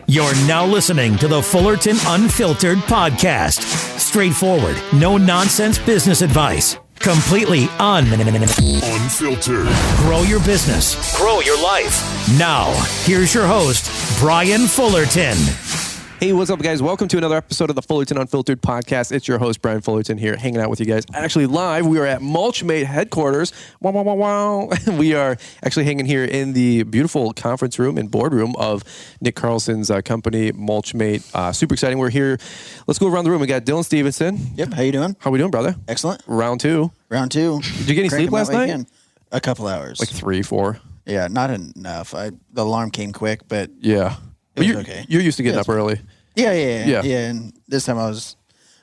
You're now listening to the Fullerton Unfiltered podcast. Straightforward, no nonsense business advice. Completely unfiltered. Grow your business. Grow your life. Now, here's your host, Brian Fullerton. Hey, what's up, guys? Welcome to another episode of the Fullerton Unfiltered podcast. It's your host, Brian Fullerton, here hanging out with you guys. Actually, live, we are at Mulchmate headquarters. Wow, wow, wow, wow. We are actually hanging here in the beautiful conference room and boardroom of Nick Carlson's company, Mulchmate. Super exciting. We're here. Let's go around the room. We got Dylan Stevenson. Yep. How you doing? How we doing, brother? Excellent. Round two. Round two. Did you get any sleep last night? A couple hours. Like 3, 4. Yeah, not enough. The alarm came quick, but yeah. It was okay. You're used to getting up early. Yeah. And this time I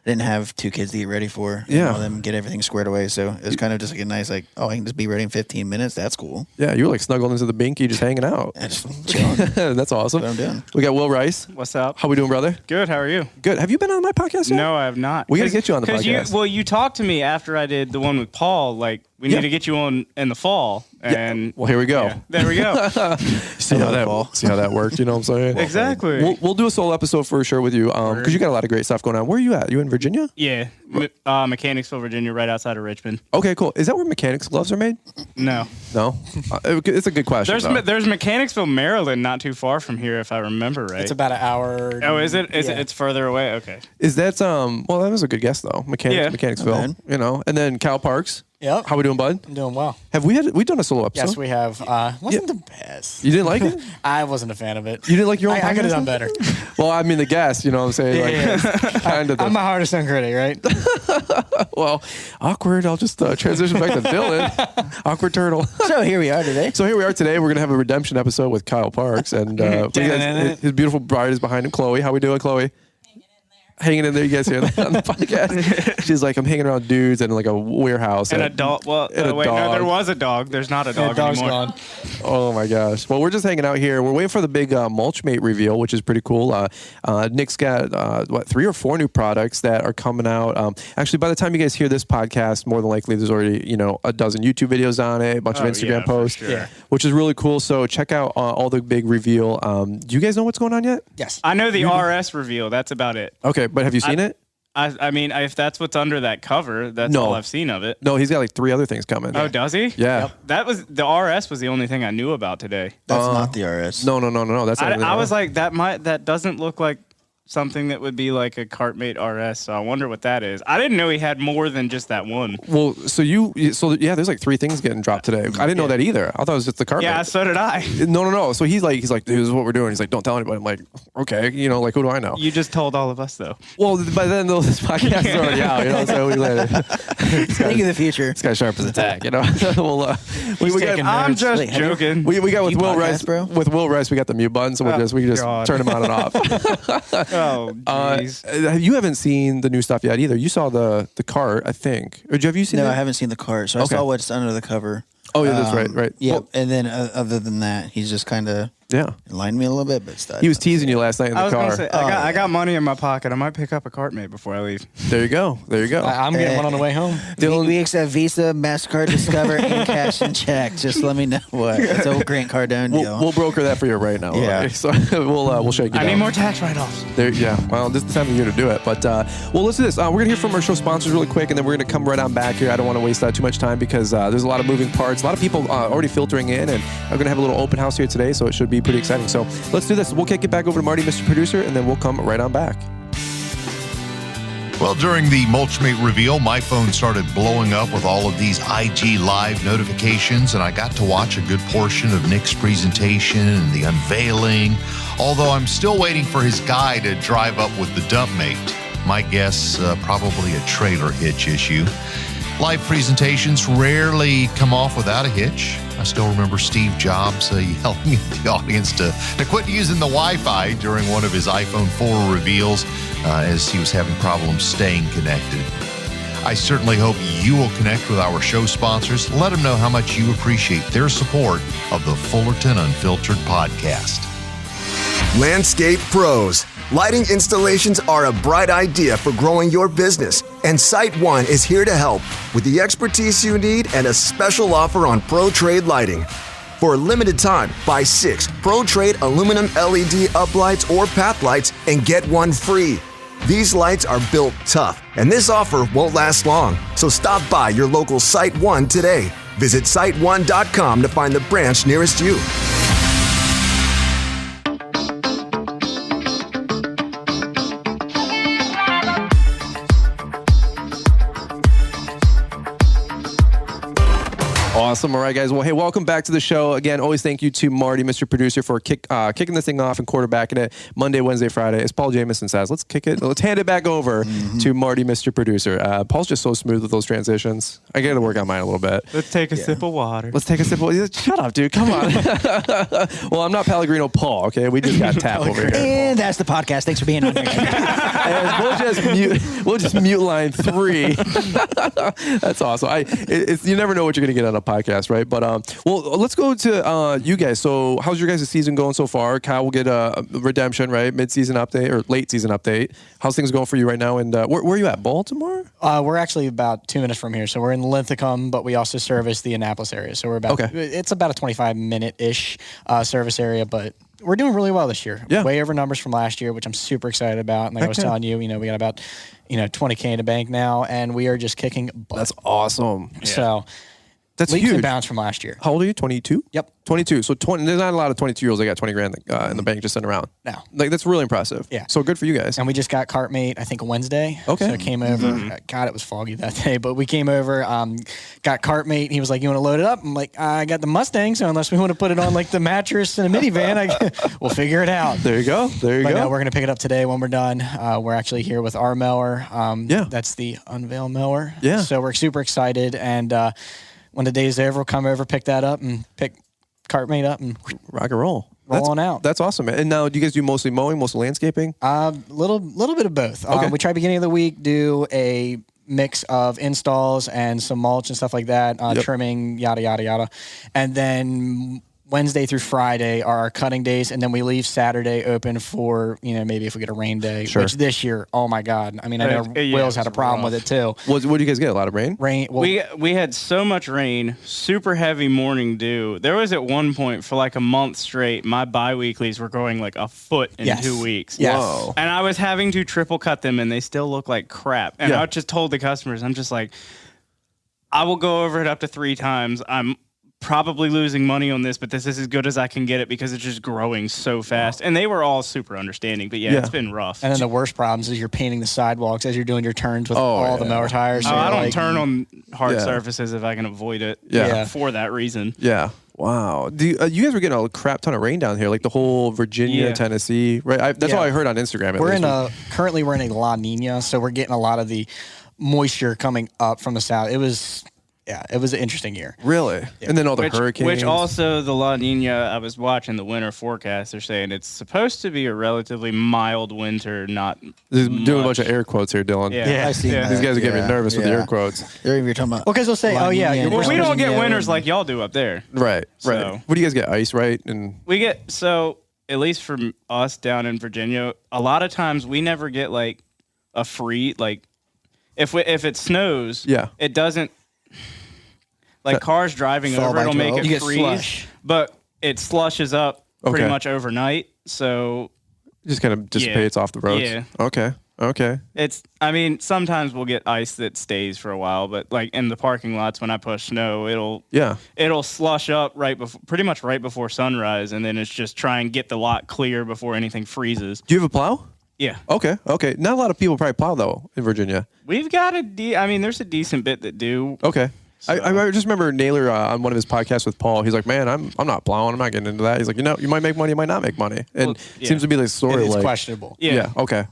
didn't have 2 kids to get ready for. Yeah. All them get everything squared away. So it was kind of just like a nice, I can just be ready in 15 minutes. That's cool. Yeah, you were like snuggled into the binky, just hanging out. Just chilling. That's awesome. That's what I'm doing. We got Will Rice. What's up? How we doing, brother? Good. How are you? Good. Have you been on my podcast yet? No, I have not. We got to get you on the podcast. You talked to me after I did the one with Paul. Like, we need to get you on in the fall. And well, here we go. Yeah, there we go. see how that worked? You know what I'm saying? Exactly. We'll do a solo episode for sure with you because you got a lot of great stuff going on. Where are you at? You in Virginia? Yeah, Mechanicsville, Virginia, right outside of Richmond. Okay, cool. Is that where mechanics gloves are made? No. It's a good question. There's Mechanicsville, Maryland, not too far from here, if I remember right. It's about an hour. Oh, is it? It's further away. Okay. Is that well, that was a good guess though. Mechanicsville, you know, and then Cal Parks. Yep. How we doing, bud? I'm doing well. Have we done a solo episode? Yes, we have. Wasn't the best. You didn't like it? I wasn't a fan of it. You didn't like your own podcast? I could have done better. Well, I mean the guest, you know what I'm saying? Kind of. I'm my hardest on critic, right? Well, awkward. I'll just transition back to Dylan. Awkward turtle. So here we are today. We're going to have a redemption episode with Kyle Parks. And his beautiful bride is behind him, Chloe. How we doing, Chloe? Hanging in there, you guys hear that on the podcast? She's like, I'm hanging around dudes in like a warehouse. And a dog. Well, wait, no, there was a dog. There's not a dog anymore. Gone. Oh my gosh. Well, we're just hanging out here. We're waiting for the big Mulchmate reveal, which is pretty cool. Nick's got 3 or 4 new products that are coming out. Actually, by the time you guys hear this podcast, more than likely there's already a dozen YouTube videos on it, a bunch of Instagram posts, which is really cool. So check out all the big reveal. Do you guys know what's going on yet? Yes. I know the RS reveal. That's about it. Okay, but have you seen it? I mean, if that's what's under that cover, that's all I've seen of it. No, he's got like 3 other things coming. Oh, does he? Yeah. Yep. The RS was the only thing I knew about today. That's not the RS. No. That's not I was like, that doesn't look like something that would be like a Cartmate RS. So I wonder what that is. I didn't know he had more than just that one. Well, there's like 3 things getting dropped today. I didn't know that either. I thought it was just the Cartmate. Yeah, so did I. No. So he's like, dude, this is what we're doing. He's like, don't tell anybody. I'm like, okay, like who do I know? You just told all of us though. Well, by then this podcast is already out. So we let it. Think of the future. This guy's sharp as a tack. I'm just joking. We got with Will Rice, bro. With Will Rice, we got the mute button, so we can just turn him on and off. Oh, jeez. You haven't seen the new stuff yet either. You saw the cart, I think. Or have you seen it? No, I haven't seen the cart. So I saw what's under the cover. Oh, yeah, that's right. Yeah, and then other than that, he's just kind of enlightened me a little bit. But he was teasing you last night in the car. Gonna say, I got money in my pocket. I might pick up a Cartmate before I leave. There you go. I'm getting one on the way home. We accept Visa, MasterCard, Discover, and cash and check. Just let me know what. It's old Grant Cardone deal. We'll broker that for you right now. Yeah. Right? So we'll shake you down. I need more tax write-offs. Well, this is the time of year to do it. But let's do this. We're going to hear from our show sponsors really quick, and then we're going to come right on back here. I don't want to waste too much time because there's a lot of moving parts. A lot of people already filtering in, and I'm going to have a little open house here today, so it should be pretty exciting. So let's do this. We'll kick it back over to Marty, Mr. Producer, and then we'll come right on back. Well, during the Mulchmate reveal, my phone started blowing up with all of these IG Live notifications, and I got to watch a good portion of Nick's presentation and the unveiling, although I'm still waiting for his guy to drive up with the dump mate. My guess, probably a trailer hitch issue. Live presentations rarely come off without a hitch. I still remember Steve Jobs yelling at the audience to quit using the Wi-Fi during one of his iPhone 4 reveals as he was having problems staying connected. I certainly hope you will connect with our show sponsors. Let them know how much you appreciate their support of the Fullerton Unfiltered podcast. Landscape Pros. Lighting installations are a bright idea for growing your business, and SiteOne is here to help with the expertise you need and a special offer on pro trade lighting. For a limited time, buy 6 Pro-Trade aluminum LED uplights or path lights and get one free. These lights are built tough, and this offer won't last long. So stop by your local Site One today. Visit site1.com to find the branch nearest you. Awesome. All right, guys. Well, hey, welcome back to the show. Again, always thank you to Marty, Mr. Producer, for kicking this thing off and quarterbacking it Monday, Wednesday, Friday. As Paul Jamison says, let's kick it. Let's hand it back over to Marty, Mr. Producer. Paul's just so smooth with those transitions. I got to work on mine a little bit. Let's take a sip of water. Let's take a sip of Shut up, dude. Come on. Well, I'm not Pellegrino Paul, okay? We just got tapped over here. And that's the podcast. Thanks for being on here. And we'll just mute line 3. That's awesome. You never know what you're going to get on a podcast, right? But well, let's go to you guys. So how's your guys' season going so far? Kyle will get a redemption, right? Mid-season update or late season update. How's things going for you right now? And where are you at? Baltimore? We're actually about 2 minutes from here. So we're in Linthicum, but we also service the Annapolis area. So we're about, it's about a 25-minute-ish service area, but we're doing really well this year. Yeah. Way over numbers from last year, which I'm super excited about. And like I was telling you, we got about, $20K in the bank now, and we are just kicking butt. That's awesome. Yeah. So that's leaps huge. and bounds from last year. How old are you? 22? Yep. 22. So there's not a lot of 22-year-olds that got 20 grand in the bank just sitting around. No. Like, that's really impressive. Yeah. So good for you guys. And we just got Cartmate, I think, Wednesday. Okay. So I came over. God, it was foggy that day. But we came over, got Cartmate. He was like, you want to load it up? I'm like, I got the Mustang, so unless we want to put it on like the mattress in a minivan, we'll figure it out. There you go. There you But go. no, we're going to pick it up today when we're done. We're actually here with our mower. That's the Unveil mower. Yeah. So we're super excited. And when the day's over, we'll come over, pick that up, and pick Cartmate up and rock and roll. Roll on out. That's awesome, man. And now, do you guys do mostly mowing, mostly landscaping? Little bit of both. Okay. We try beginning of the week, do a mix of installs and some mulch and stuff like that, trimming, yada, yada, yada. And then Wednesday through Friday are our cutting days, and then we leave Saturday open for, maybe if we get a rain day, which this year, oh my God. I mean, I know Will's had a problem with it too. What did you guys get? A lot of rain? Rain. Well, We had so much rain, super heavy morning dew. There was at one point for like a month straight, my biweeklies were growing like a foot in 2 weeks. Yes. Whoa. And I was having to triple cut them, and they still look like crap. And I just told the customers, I'm just like, I will go over it up to 3 times. I'm probably losing money on this, but this is as good as I can get it because it's just growing so fast. And they were all super understanding, but it's been rough. and then the worst problems is you're painting the sidewalks as you're doing your turns with all the mower tires. So I don't like, turn on hard surfaces if I can avoid it. For that reason. Yeah. Wow. You guys were getting a crap ton of rain down here, like the whole Virginia, Tennessee, right? That's all I heard on Instagram. Currently we're in a La Nina, so we're getting a lot of the moisture coming up from the south. It was an interesting year. Really? Yeah. And then all the hurricanes. Which also the La Nina, I was watching the winter forecast. They're saying it's supposed to be a relatively mild winter, not doing a bunch of air quotes here, Dylan. I see that. These guys are getting me nervous with the air quotes. You're talking about. Well, because they'll say, we don't get winters like y'all do up there. Right, So- right. What do you guys get? Ice, right? And We get, so at least from us down in Virginia, a lot of times we never get like a free, like if it snows, it doesn't, like cars driving Fall over, by it'll make 12. it You get freeze, slush. but it slushes up pretty Okay. much overnight. So it just kind of dissipates off the roads. Yeah. Okay. sometimes we'll get ice that stays for a while, but like in the parking lots when I push snow, it'll slush up pretty much right before sunrise, and then it's just try and get the lot clear before anything freezes. Do you have a plow? Yeah. Okay. Not a lot of people probably plow though in Virginia. We've got there's a decent bit that do. Okay. So. I just remember Naylor on one of his podcasts with Paul. He's like, "Man, I'm not plowing. I'm not getting into that." He's like, you might make money, you might not make money, and seems to be the story. It's like questionable. Yeah. Okay.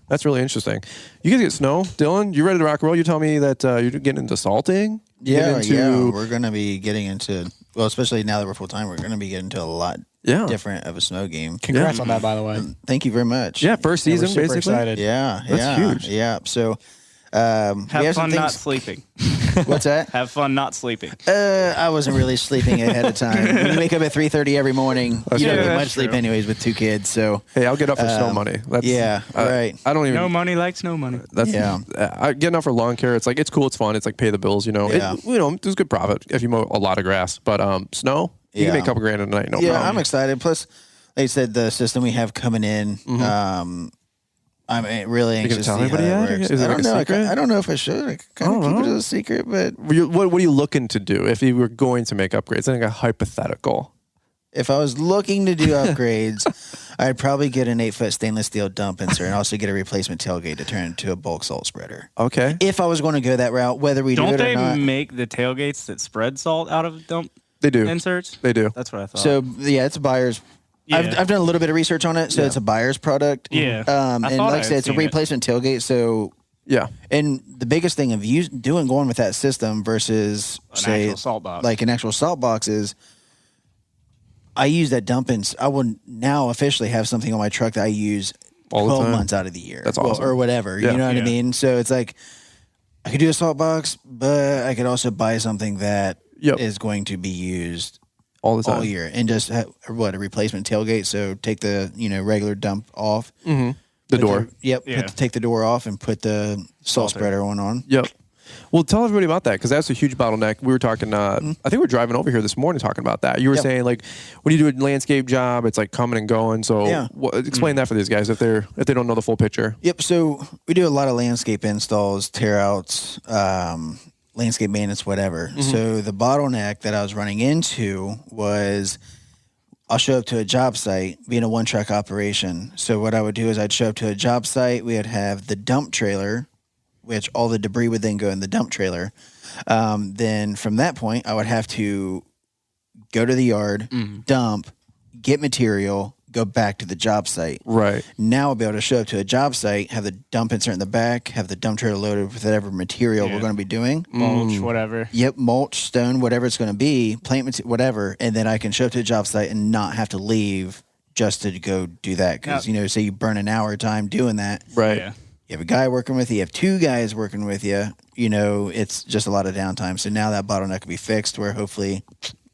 That's really interesting. You guys get snow, Dylan. You ready to rock and roll? You tell me that you're getting into salting. Yeah. We're going to be getting into, well, especially now that we're full time, we're going to be getting into a lot different of a snow game. Congrats on that, by the way. Thank you very much. Yeah, first season, we're super basically. excited. That's huge. Yeah. So, we Have have some fun not things. sleeping. What's that? Have fun not sleeping. I wasn't really sleeping ahead of time. When you wake up at 3:30 every morning, you don't get much sleep anyways with 2 kids. So Hey, I'll get up for snow money. That's, right. I don't even. No money likes no money. That's getting up for lawn care. It's like it's cool. It's fun. It's like pay the bills. Yeah. There's good profit if you mow a lot of grass. But snow. You can make a couple grand a night, no problem. I'm excited. Plus, like I said, the system we have coming in, I'm really anxious to see how it works. Is it like a secret? I don't know if I should. I kind of keep it as a secret, but... What are you looking to do if you were going to make upgrades? I think a hypothetical. If I was looking to do upgrades, I'd probably get an 8-foot stainless steel dump insert and also get a replacement tailgate to turn into a bulk salt spreader. Okay. If I was going to go that route, whether we do it or not. Don't they make the tailgates that spread salt out of dump They do. inserts? They do. That's what I thought. So, yeah, it's a buyer's... Yeah. I've done a little bit of research on it, so it's a buyer's product. Yeah. And I like thought I I said, it's a had seen it. replacement tailgate, so... Yeah. And the biggest thing of going with that system versus, say, actual salt box. like an actual salt box is... I use that dump I would now officially have something on my truck that I use All the 12 time. months out of the year. That's awesome. Or whatever. Yeah. You know what I Yeah. mean? So it's like, I could do a salt box, but I could also buy something that is going to be used All the time. all year and just have, a replacement tailgate. So take the, regular dump off. Mm-hmm. The door. Take the door off and put the salt spreader one on. Yep. Well, tell everybody about that because that's a huge bottleneck. We were talking, I think we were driving over here this morning talking about that. You were saying like, when you do a landscape job, it's like coming and going. So explain that for these guys if they don't know the full picture. Yep. So we do a lot of landscape installs, tear outs, landscape maintenance, whatever. So the bottleneck that I was running into was I'll show up to a job site, being a one-truck operation. So what I would do is I'd show up to a job site. We would have the dump trailer, which all the debris would then go in the dump trailer. Then from that point, I would have to go to the yard, dump, get material, go back to the job site. Right. Now I'll be able to show up to a job site, have the dump insert in the back, have the dump trailer loaded with whatever material we're going to be doing. Mulch, whatever. Yep, mulch, stone, whatever it's going to be, plant material, whatever. And then I can show up to a job site and not have to leave just to go do that. Because, say you burn an hour of time doing that. Right. Yeah. You have a guy working with you, you have two guys working with you, it's just a lot of downtime. So now that bottleneck can be fixed where hopefully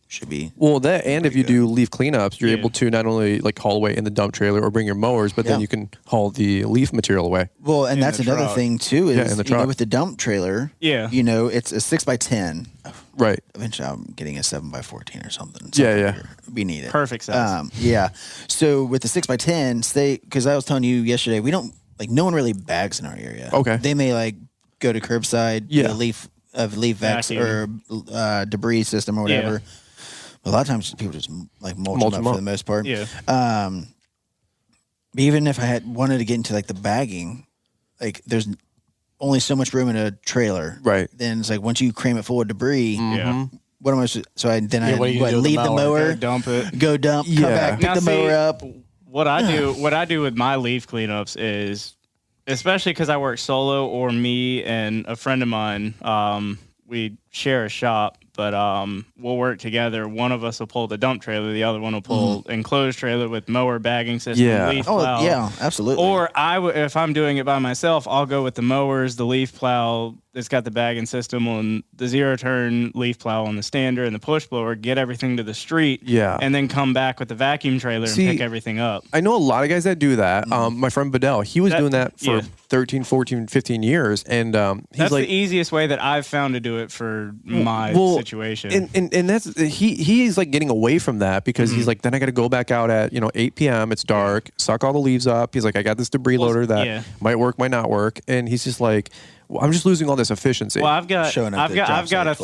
should be. Well, that and if you do leaf cleanups, you're able to not only like haul away in the dump trailer or bring your mowers, but then you can haul the leaf material away. Well, and that's another thing too is in the truck. with the dump trailer, it's a 6x10. Right. Eventually I'm getting a 7x14 or something. We need it. Perfect size. So with the 6x10, because I was telling you yesterday, we don't no one really bags in our area. Okay. They may go to curbside, do a leaf vac or debris system or whatever. A lot of times people just mulch them up for the most part. Yeah. But even if I had wanted to get into the bagging, there's only so much room in a trailer. Right. Then it's once you cram it full of debris. Yeah. What am I? So I then I what do you do with leave the the mower, Go dump it. go dump, come back, pick Now, the mower up. What I do with my leaf cleanups is, especially because I work solo or me and a friend of mine, we share a shop, but we'll work together. One of us will pull the dump trailer, the other one will pull enclosed trailer with mower bagging system, leaf plow. Oh yeah, absolutely. Or if I'm doing it by myself, I'll go with the mowers, the leaf plow. It's got the bagging system on the zero turn, leaf plow on the stander, and the push blower. Get everything to the street, and then come back with the vacuum trailer and pick everything up. I know a lot of guys that do that. My friend Bedell, he was doing that for 13, 14, 15 years, and he's that's the easiest way that I've found to do it for my situation. And that's he's getting away from that because he's then I got to go back out at 8 p.m. It's dark, suck all the leaves up. He's like, I got this debris loader that might work, might not work, and he's just like, I'm just losing all this efficiency. Well, I've got a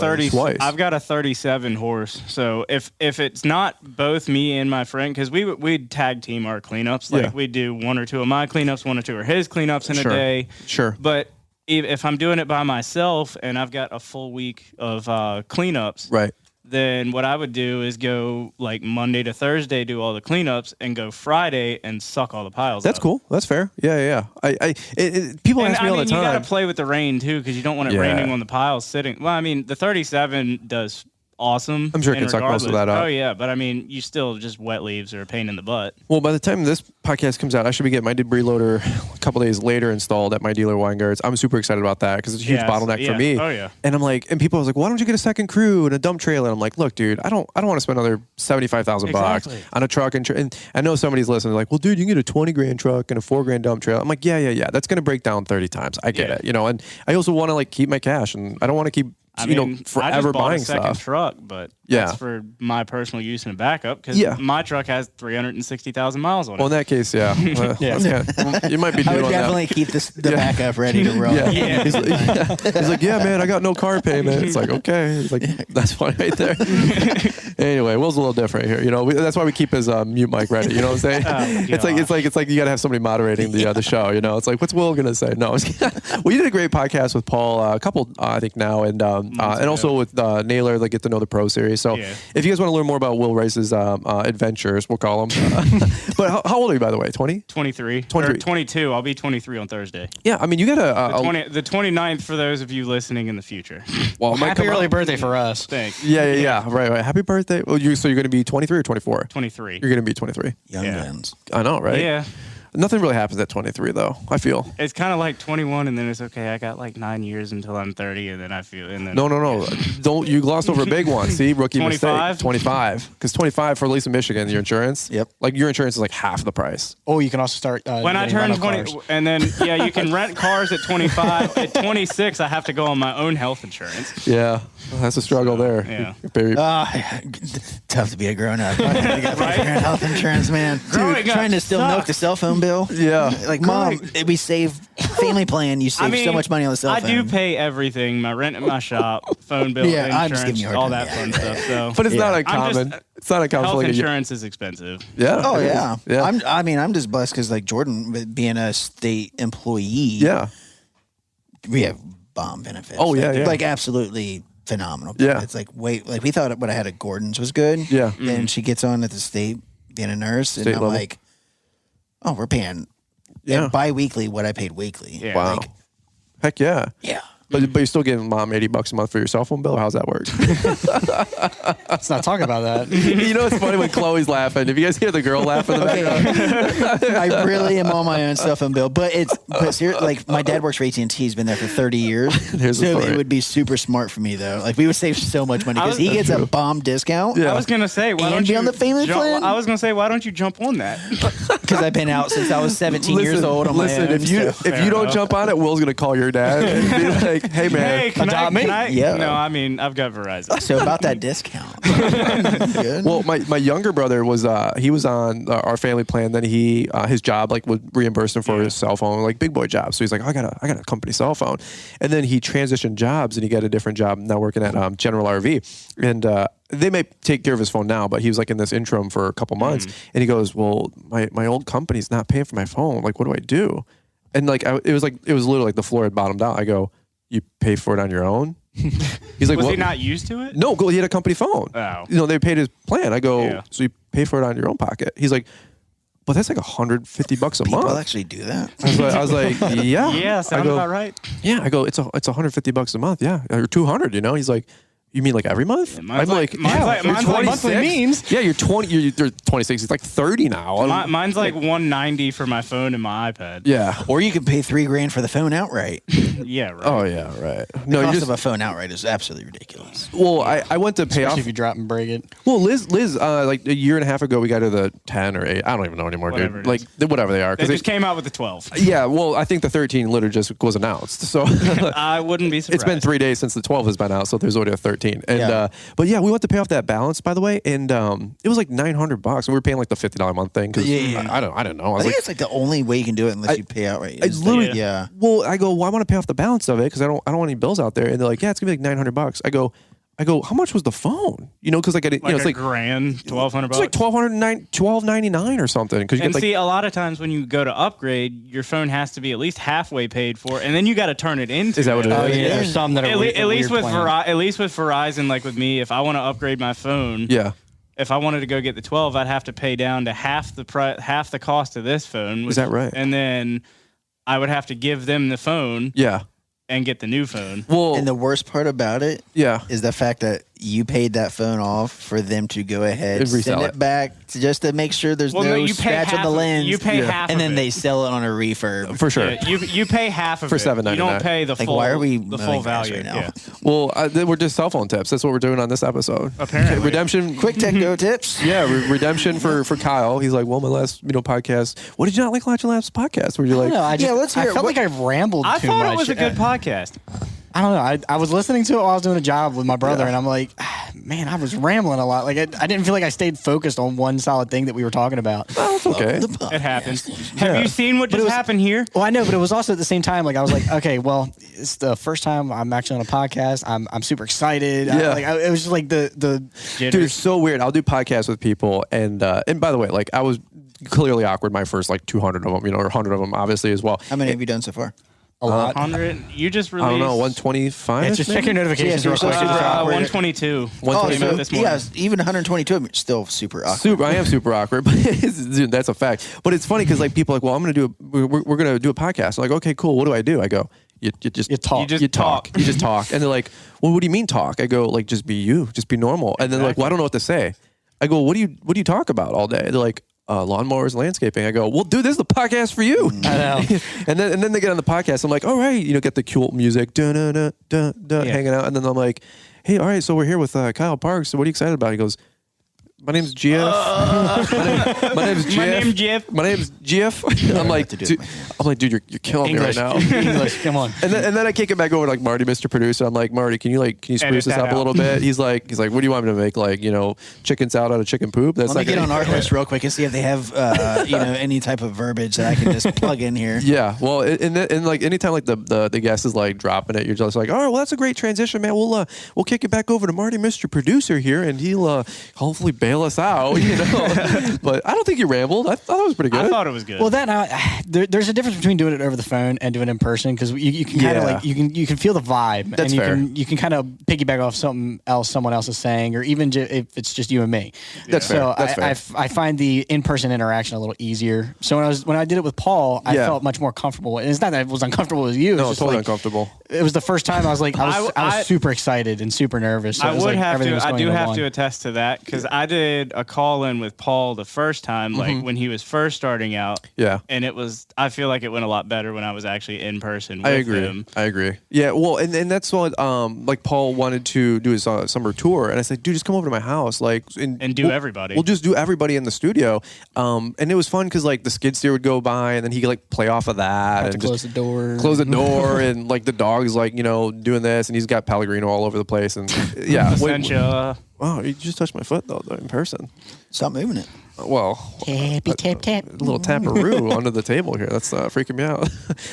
37 horse. So if it's not both me and my friend, because we'd tag team our cleanups, we'd do one or two of my cleanups, one or two of his cleanups in a day. Sure. But if I'm doing it by myself and I've got a full week of cleanups, right, then what I would do is go Monday to Thursday, do all the cleanups, and go Friday and suck all the piles. That's up. cool. That's fair. Yeah. People ask me all the time. You got to play with the rain too, because you don't want it raining on the piles sitting. Well, I mean, the 37 does awesome. I'm sure it can suck most of that up. Oh yeah, but I mean, you still just wet leaves are a pain in the butt. Well, by the time this podcast comes out, I should be getting my debris loader a couple days later installed at my dealer Weingarts. I'm super excited about that because it's a huge bottleneck for me. Oh yeah. And I'm like, and people was like, why don't you get a second crew and a dump trailer? And I'm like, look, dude, I don't want to spend another $75,000 on a truck and I know somebody's listening. Like, well, dude, you can get a $20,000 truck and a $4,000 dump trailer. I'm like, yeah. That's gonna break down 30 times. I get it, And I also want to keep my cash, and I don't want to keep. Forever I just bought buying a second stuff. truck, but Yeah. That's for my personal use and a backup because my truck has 360,000 miles on it. Well, in that case, yeah. You might be doing I would definitely keep the backup ready to roll. Yeah. He's like, yeah, man, I got no car payment. It's like, okay. It's like, that's fine right there. Anyway, Will's a little different here. You know, that's why we keep his mute mic ready. You know what I'm saying? It's like you got to have somebody moderating the show. You know, it's like, what's Will gonna say? No, well, you did a great podcast with Paul, a couple, I think now, and also with Naylor, like Get to Know the Pro series. So if you guys want to learn more about Will Rice's adventures, we'll call them. But how old are you, by the way? 20? 23. 22. I'll be 23 on Thursday. Yeah, I mean, you got the 29th for those of you listening in the future. Well, happy early birthday for us. Thanks. Yeah. Right. Happy birthday. Well, so you're going to be 23 or 24? 23. You're going to be 23. Young guns. I know, right? Yeah. Nothing really happens at 23, though, I feel. It's kind of like 21, and then it's okay. I got like 9 years until I'm 30, and then I feel. And then No. Don't you glossed over a big one? See, rookie 25? mistake. 25. Because 25 for at least in Michigan, your insurance. Yep. Like your insurance is like half the price. Oh, you can also start. When I turn 20, cars. and then you can rent cars at 25. At 26, I have to go on my own health insurance. Yeah, that's a struggle there. Yeah. Baby. Tough to be a grown up. You got to pay for your health insurance, man. Growing Dude, trying to up still sucks. milk the cell phone bill. Yeah. Like, Mom, we save family plan. You save so much money on the cell phone. I do pay everything: my rent at my shop, phone bill, Yeah, I'm just insurance, giving you a hard all time. that fun stuff. So, But it's not uncommon. It's not uncommon. health for insurance is expensive. Yeah. Oh, it yeah. is. Yeah. I'm just blessed because, like, Jordan, with being a state employee, Yeah. we have bomb benefits. Oh, yeah, yeah. Like, absolutely phenomenal. Yeah. It's like, we thought what I had at Gordon's was good. Yeah. Then she gets on at the state, being a nurse, and State I'm level. like, oh, we're paying bi-weekly what I paid weekly. Yeah. Wow. Like, Heck yeah. yeah. But you're still giving Mom $80 a month for your cell phone bill? How's that work? Let's not talk about that. You know, it's funny when Chloe's laughing. If you guys hear the girl laugh in the background. I really am on my own cell phone bill, but seriously, like, my dad works for AT&T. He's been there for 30 years. Here's the So story. it would be super smart for me, though. Like, we would save so much money because he gets a bomb discount. Yeah. I was gonna say, why And don't be you on the family plan? I was gonna say, why don't you jump on that? Because I've been out since I was 17 years old on my own. If you so. don't jump on it, Will's gonna call your dad and be like, "Hey man, Hey, can Adopt me? Yeah. No, I mean, I've got Verizon. So about that discount. Good. Well, my younger brother was he was on our family plan. Then his job like would reimburse him for his cell phone, like big boy job. So he's like, I got a company cell phone, and then he transitioned jobs and he got a different job now working at General RV, and they may take care of his phone now, but he was like in this interim for a couple months, and he goes, well, my old company's not paying for my phone. Like, what do I do? And like it was literally like the floor had bottomed out. I go, you pay for it on your own? He's like, Was well, he not used to it? no, he had a company phone. Oh. You know, they paid his plan. I go, Yeah. so you pay for it on your own pocket? He's like, but that's like $150 a People month. actually do that. I was like, yeah. Yeah, sounds about right. Yeah, I go, it's $150 a month. Yeah, or 200. You know, he's like, you mean like every month? mine's I'm like- like, mine's like- you're mine's like 26. monthly means. Yeah, you're 20. You're 26. It's like 30 now. Mine's like $190 for my phone and my iPad. Yeah. Or you could pay $3,000 for the phone outright. Yeah, right. Oh yeah, right. The No, you cost just. of a phone outright is absolutely ridiculous. Well, I went to pay off. Especially if you drop and break it. Well, Liz, like a year and a half ago, we got to the 10 or 8. I don't even know anymore, Whatever dude. it Like whatever they are. They just came out with the 12. Yeah, well, I think the 13 literally just was announced. So I wouldn't be surprised. it's been 3 days since the 12 has been out, so there's already a 13. And Yeah. but yeah, we went to pay off that balance, by the way, and it was like $900. We were paying like the $50 a month thing because I didn't know. I I was think like, it's like the only way you can do it unless you pay outright. it's literally yeah. Well, I go, well, I want to pay off the balance of it because I don't want any bills out there. And they're like, yeah, it's gonna be like $900. I go, how much was the phone? You know, because like I didn't, Like it's a like grand, $1,200. it's like $1,299 or something. Because you And get see, like a lot of times when you go to upgrade, your phone has to be at least halfway paid for, and then you got to turn it into. Is that what it Oh is? yeah, there's some that are At least with plans. at least with Verizon, like with me, if I want to upgrade my phone, yeah. if I wanted to go get the 12, I'd have to pay down to half the cost of this phone. Is that right? And then I would have to give them the phone Yeah. and get the new phone. Well, And the worst part about it yeah. is the fact that you paid that phone off for them to go ahead And resell send it back just to make sure there's no you pay scratch on half the of- lens. you pay half and of then it. they sell it on a refurb. For sure. Yeah, you pay half of For it. You $7.99. don't pay the Like, full. why are we the full mowing grass value right now? Yeah. Well, we're just cell phone tips. That's what we're doing on this episode. Apparently. Okay, redemption. Quick tech go tips. Yeah, redemption for Kyle. He's like, well, my last podcast. What did you not like watching last podcast? Were you like, No, I just, Yeah, let's I hear it. felt What- like I rambled I too thought much. it was a good podcast. I don't know. I was listening to it while I was doing a job with my brother, and I'm like, man, I was rambling a lot. Like I didn't feel like I stayed focused on one solid thing that we were talking about. Well, it's okay. It happens. Have you seen what just happened here? Well, I know, but it was also at the same time, like I was like, okay, well, it's the first time I'm actually on a podcast. I'm super excited. Yeah. It was just like the Dude, it's so weird. I'll do podcasts with people, and by the way, like I was clearly awkward my first like 200 of them, or 100 of them, obviously as well. How many have you done so far? a lot. 100. You just released. I don't know, 125. Yeah, just check your notifications Yeah, real so quick. super awkward. 122. Oh, Came out so, this morning. yeah, even 122 of them are still super awkward. I am super awkward, but dude, that's a fact. But it's funny because like people are like, well, I'm gonna do we're gonna do a podcast. I'm like, okay, cool. What do I do? I go, you talk. You just talk. You just talk. And they're like, well, what do you mean talk? I go, like, just be you, just be normal. And then they're like, well, I don't know what to say. I go, what do you talk about all day? They're like, lawnmowers, landscaping. I go, well, dude, this is the podcast for you. I know. and then they get on the podcast. I'm like, all right, get the cool music, hanging out. And then I'm like, hey, all right, so we're here with Kyle Parks. So what are you excited about? He goes, my name's GF. My name's GF. My name's GF. I'm like, dude, you're killing English. me right now. English, come on. And then I kick it back over to like Marty, Mr. Producer. I'm like, Marty, can you spruce this up a little bit? He's like, what do you want me to make? Like, chicken salad out of chicken poop? That's Let me get on our list real quick and see if they have, any type of verbiage that I can just plug in here. Yeah, well, and like anytime like the guest is like dropping it, you're just like, all right, well, that's a great transition, man. We'll kick it back over to Marty, Mr. Producer here, and he'll hopefully bail us out, But I don't think you rambled. I thought it was pretty good. I thought it was good. Well, there's a difference between doing it over the phone and doing it in person because you can kind of like you can feel the vibe. That's and fair. You can kind of piggyback off something else someone else is saying, or even if it's just you and me. That's fair. So That's fair. I find the in-person interaction a little easier. So when I did it with Paul, I felt much more comfortable. And it's not that it was uncomfortable with you. No, It's just totally like, uncomfortable. It was the first time I was like I was I- super excited and super nervous. So I it was would like have everything to. was I going do into have one. to attest to that because I did a call in with Paul the first time, like when he was first starting out. Yeah. And I feel like it went a lot better when I was actually in person with I agree. him. I agree. Yeah, well, and that's what like Paul wanted to do his summer tour, and I said, dude, just come over to my house, like, And do everybody. We'll just do everybody in the studio, and it was fun because like the skid steer would go by, and then he could like play off of that, Have to and close the door. close the door, and like the dog's like doing this, and he's got Pellegrino all over the place, and yeah. Essentia. Wow, you just touched my foot though in person. Stop moving it. Well, Tap. a little taparoo under the table here. That's freaking me out.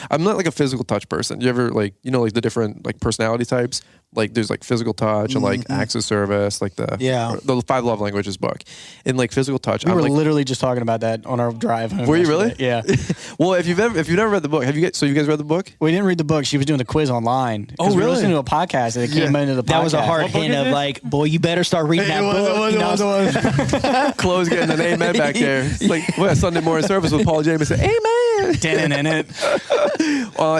I'm not like a physical touch person. You ever like the different like personality types? Like there's like physical touch and like acts of service, like the 5 Love Languages book. And like physical touch, We I'm were like, literally just talking about that on our drive home. were you really? yesterday. Yeah. well, if you've never read the book, you guys read the book? We didn't read the book. She was doing the quiz online. Oh, We were really? listening to a podcast and it came into the podcast. That was a hard What book hint is of this? like, boy, you better start reading that book. Chloe's getting an amen back there. It's like Sunday morning service with Paul James said, amen. in it.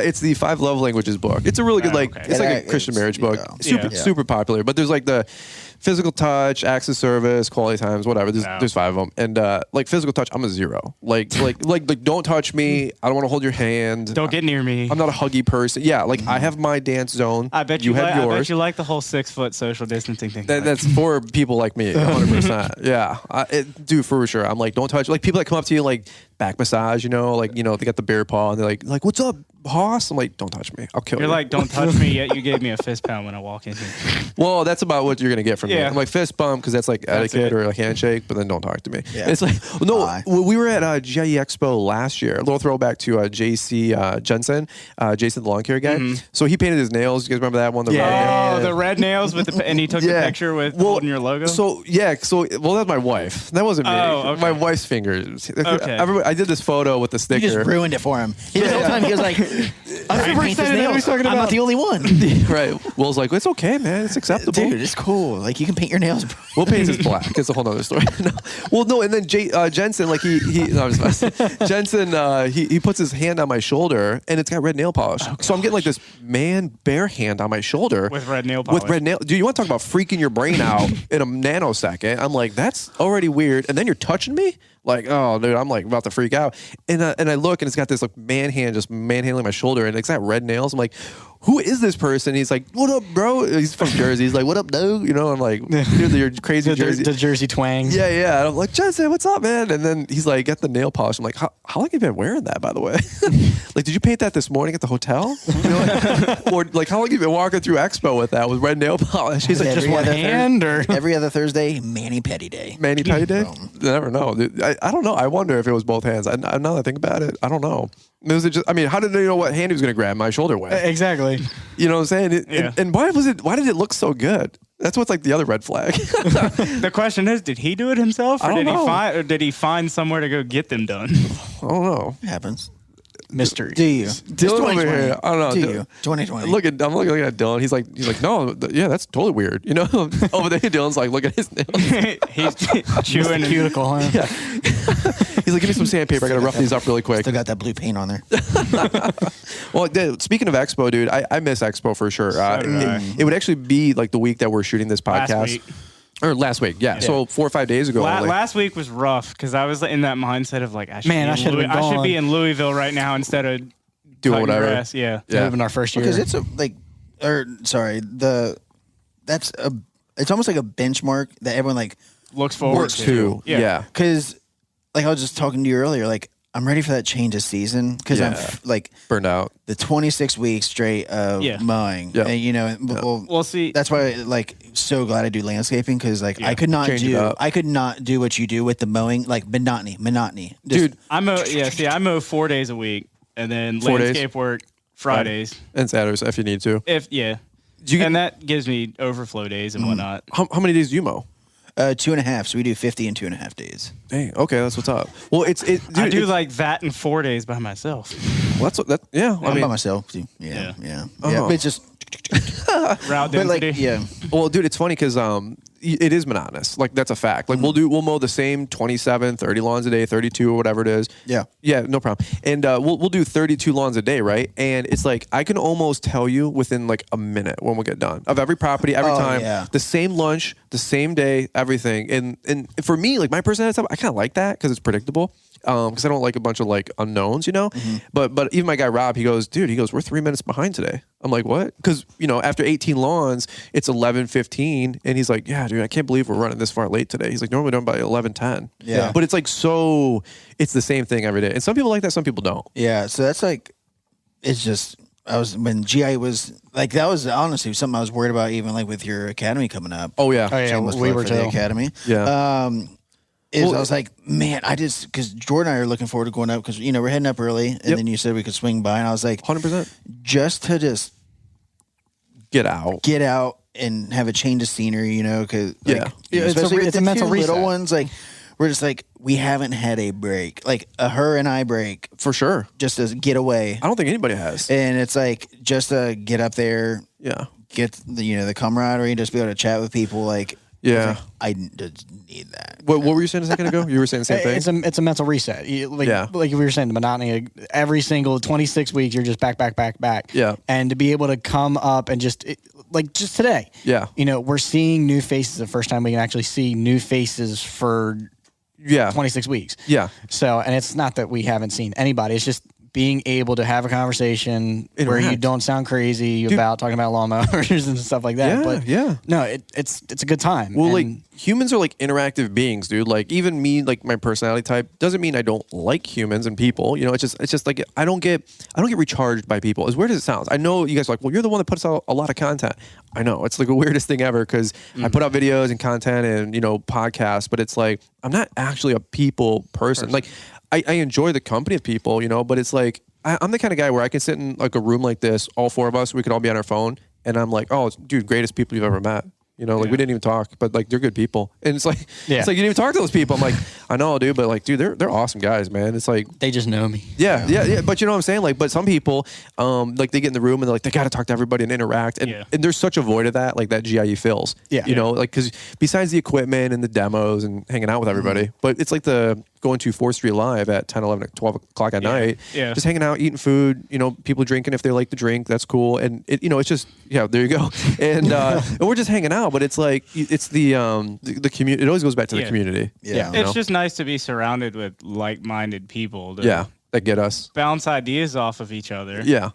It's the 5 Love Languages book. It's a really good okay. it's like a It's- Christian marriage book. yeah. Super popular. But there's like the physical touch, acts of service, quality times, whatever. There's 5 of them. And like physical touch, I'm a 0. Like don't touch me. I don't want to hold your hand. Don't get near me. I'm not a huggy person. Yeah, like I have my dance zone. I bet you you have I bet yours. you like the whole 6-foot social distancing thing. That's for people like me, 100%. Yeah, dude, for sure. I'm like, don't touch. Like people that come up to you, like back massage, like they got the bear paw, and they're like, what's up, Hoss? I'm like, don't touch me. I'll kill you. You're like, don't touch me yet. You gave me a fist pound when I walk in here. Well, that's about what you're gonna get from me. Yeah. I'm like fist bump because that's like etiquette it. or a handshake, but then don't talk to me. Yeah. It's like Bye. we were at GIE Expo last year. A little throwback to JC Jensen, Jason the lawn care guy. So he painted his nails. You guys remember that one? The red nail? Oh, the red nails with and he took the picture with holding your logo. So that's my wife. That wasn't me. Oh, okay. My wife's fingers. Okay. I did this photo with the You sticker. just ruined it for him. The whole time he was like, I'm super excited that he's talking I'm not about- the only one. Right. Will's like, it's okay, man. It's acceptable. Dude, it's cool. Like, you can paint your nails. Will paints his black. It's a whole nother story. No. Well, no, and then Jensen, like no, I'm just messing. Jensen, he puts his hand on my shoulder, and it's got red nail polish. So I'm getting like this man bare hand on my shoulder With red nail polish. With red nail. Dude, you want to talk about freaking your brain out in a nanosecond? I'm like, that's already weird. And then you're touching me. Like, oh, dude, I'm like about to freak out. And I look, and it's got this like man hand just manhandling my shoulder, and it's got red nails. I'm like, who is this person? He's like, what up, bro? He's from Jersey. He's like, what up, dude? You know, I'm like, dude, your crazy Jersey. The Jersey twang. Yeah. And I'm like, Jesse, what's up, man? And then he's like, get the nail polish. I'm like, how long have you been wearing that, by the way? Like, did you paint that this morning at the hotel? You know, like, or like, how long have you been walking through Expo with that with red nail polish? He's like, just one hand or every other Thursday, Manny Petty Day. Manny Petty Day? You never know. Dude, I don't know. I wonder if it was both hands. Now that I think about it, I don't know. Was it just? I mean, how did they know what hand he was going to grab my shoulder with? Exactly. You know what I'm saying? And why did it look so good? That's what's like the other red flag. The question is, did he do it himself, or I don't know. did he find somewhere to go get them done? I don't know. It happens. Mystery. Do you? Dylan over here. I don't know. Do you? 2020. I'm looking at Dylan. He's like, no, yeah, that's totally weird. You know, over there, Dylan's like, look at his nails. He's chewing a cuticle, huh? Yeah. He's like, give me some sandpaper. I got to rough these up really quick. Still got that blue paint on there. Well, dude, speaking of Expo, dude, I miss Expo for sure. It would actually be like the week that we're shooting this podcast. Last week, yeah. So 4 or 5 days ago. Last week was rough because I was in that mindset of like, I should be in Louisville right now instead of doing whatever. Grass. Yeah. Moving our first year. Because it's it's almost like a benchmark that everyone like looks forward to. Yeah. Because like I was just talking to you earlier, like I'm ready for that change of season because I'm like burned out. The 26 weeks straight of mowing, and you know, we'll see. That's why, like, so glad I do landscaping because, like, I could not do what you do with the mowing, like monotony. Dude, I mow 4 days a week, and then landscape work Fridays and Saturdays if you need to. And that gives me overflow days and whatnot. How many days do you mow? 2.5. So we do 50 in 2.5 days. Dang. Okay, that's what's up. Well, dude, I do like that in 4 days by myself. Well, yeah. I'm by myself too. Yeah. But it's just route density. But like, Well, dude, it's funny because it is monotonous. Like that's a fact. Like we'll mow the same 27, 30 lawns a day, 32 or whatever it is. Yeah, no problem. And we'll do 32 lawns a day, right? And it's like I can almost tell you within like a minute when we'll get done of every property, every time, the same lunch, the same day, everything. And for me, like my personality stuff, I kind of like that because it's predictable. Because I don't like a bunch of like unknowns, you know. But even my guy Rob, he goes, we're 3 minutes behind today. I'm like, what? Because after 18 lawns, it's 11:15, and he's like, yeah, dude, I can't believe we're running this far late today. He's like, normally done by 11:10. Yeah. But it's like it's the same thing every day, and some people like that, some people don't. Yeah. So that's like, it's just when GI was like that was honestly something I was worried about even like with your academy coming up. Oh yeah. We were for the academy. Yeah. I was like, man, because Jordan and I are looking forward to going up because, we're heading up early. And then you said we could swing by. And I was like, 100%. Just to get out and have a change of scenery, because, it's a mental reset. Little ones, like, we're just like, we haven't had a break, like a her and I break. For sure. Just to get away. I don't think anybody has. And it's like, just to get up there. Yeah. Get the camaraderie, just be able to chat with people, like. Yeah, I just need that. What were you saying a second ago? You were saying the same thing. It's a mental reset. Like we were saying, the monotony. Every single 26 weeks, you're just back. Yeah, and to be able to come up and just today. Yeah, we're seeing new faces. The first time we can actually see new faces for 26 weeks. Yeah. So, and it's not that we haven't seen anybody. It's just being able to have a conversation where you don't sound crazy about talking about lawnmowers and stuff like that. No, it's a good time. Well, like humans are like interactive beings, dude. Like even me, like my personality type doesn't mean I don't like humans and people. It's just like I don't get recharged by people. As weird as it sounds, I know you guys are like, well, you're the one that puts out a lot of content. I know it's like the weirdest thing ever because I put out videos and content and podcasts, but it's like I'm not actually a people person. Like. I enjoy the company of people, but it's like, I'm the kind of guy where I can sit in like a room like this, all four of us, we could all be on our phone. And I'm like, oh, dude, greatest people you've ever met. We didn't even talk, but like, they're good people. And it's like, it's like, you didn't even talk to those people. I'm like, I know, dude, but like, dude, they're awesome guys, man. It's like, they just know me. Yeah. But you know what I'm saying? Like, but some people, like they get in the room and they're like, they got to talk to everybody and interact. And there's such a void of that, like that GIE fills, like, cause besides the equipment and the demos and hanging out with everybody, but it's like going to 4th Street Live at 10, 11, 12 o'clock at night, just hanging out, eating food, people drinking if they like to drink, that's cool. And it's just, there you go. And, and we're just hanging out, but it's like, it's the community. It always goes back to the community. Yeah. It's just nice to be surrounded with like-minded people. That get us. Bounce ideas off of each other. Yeah.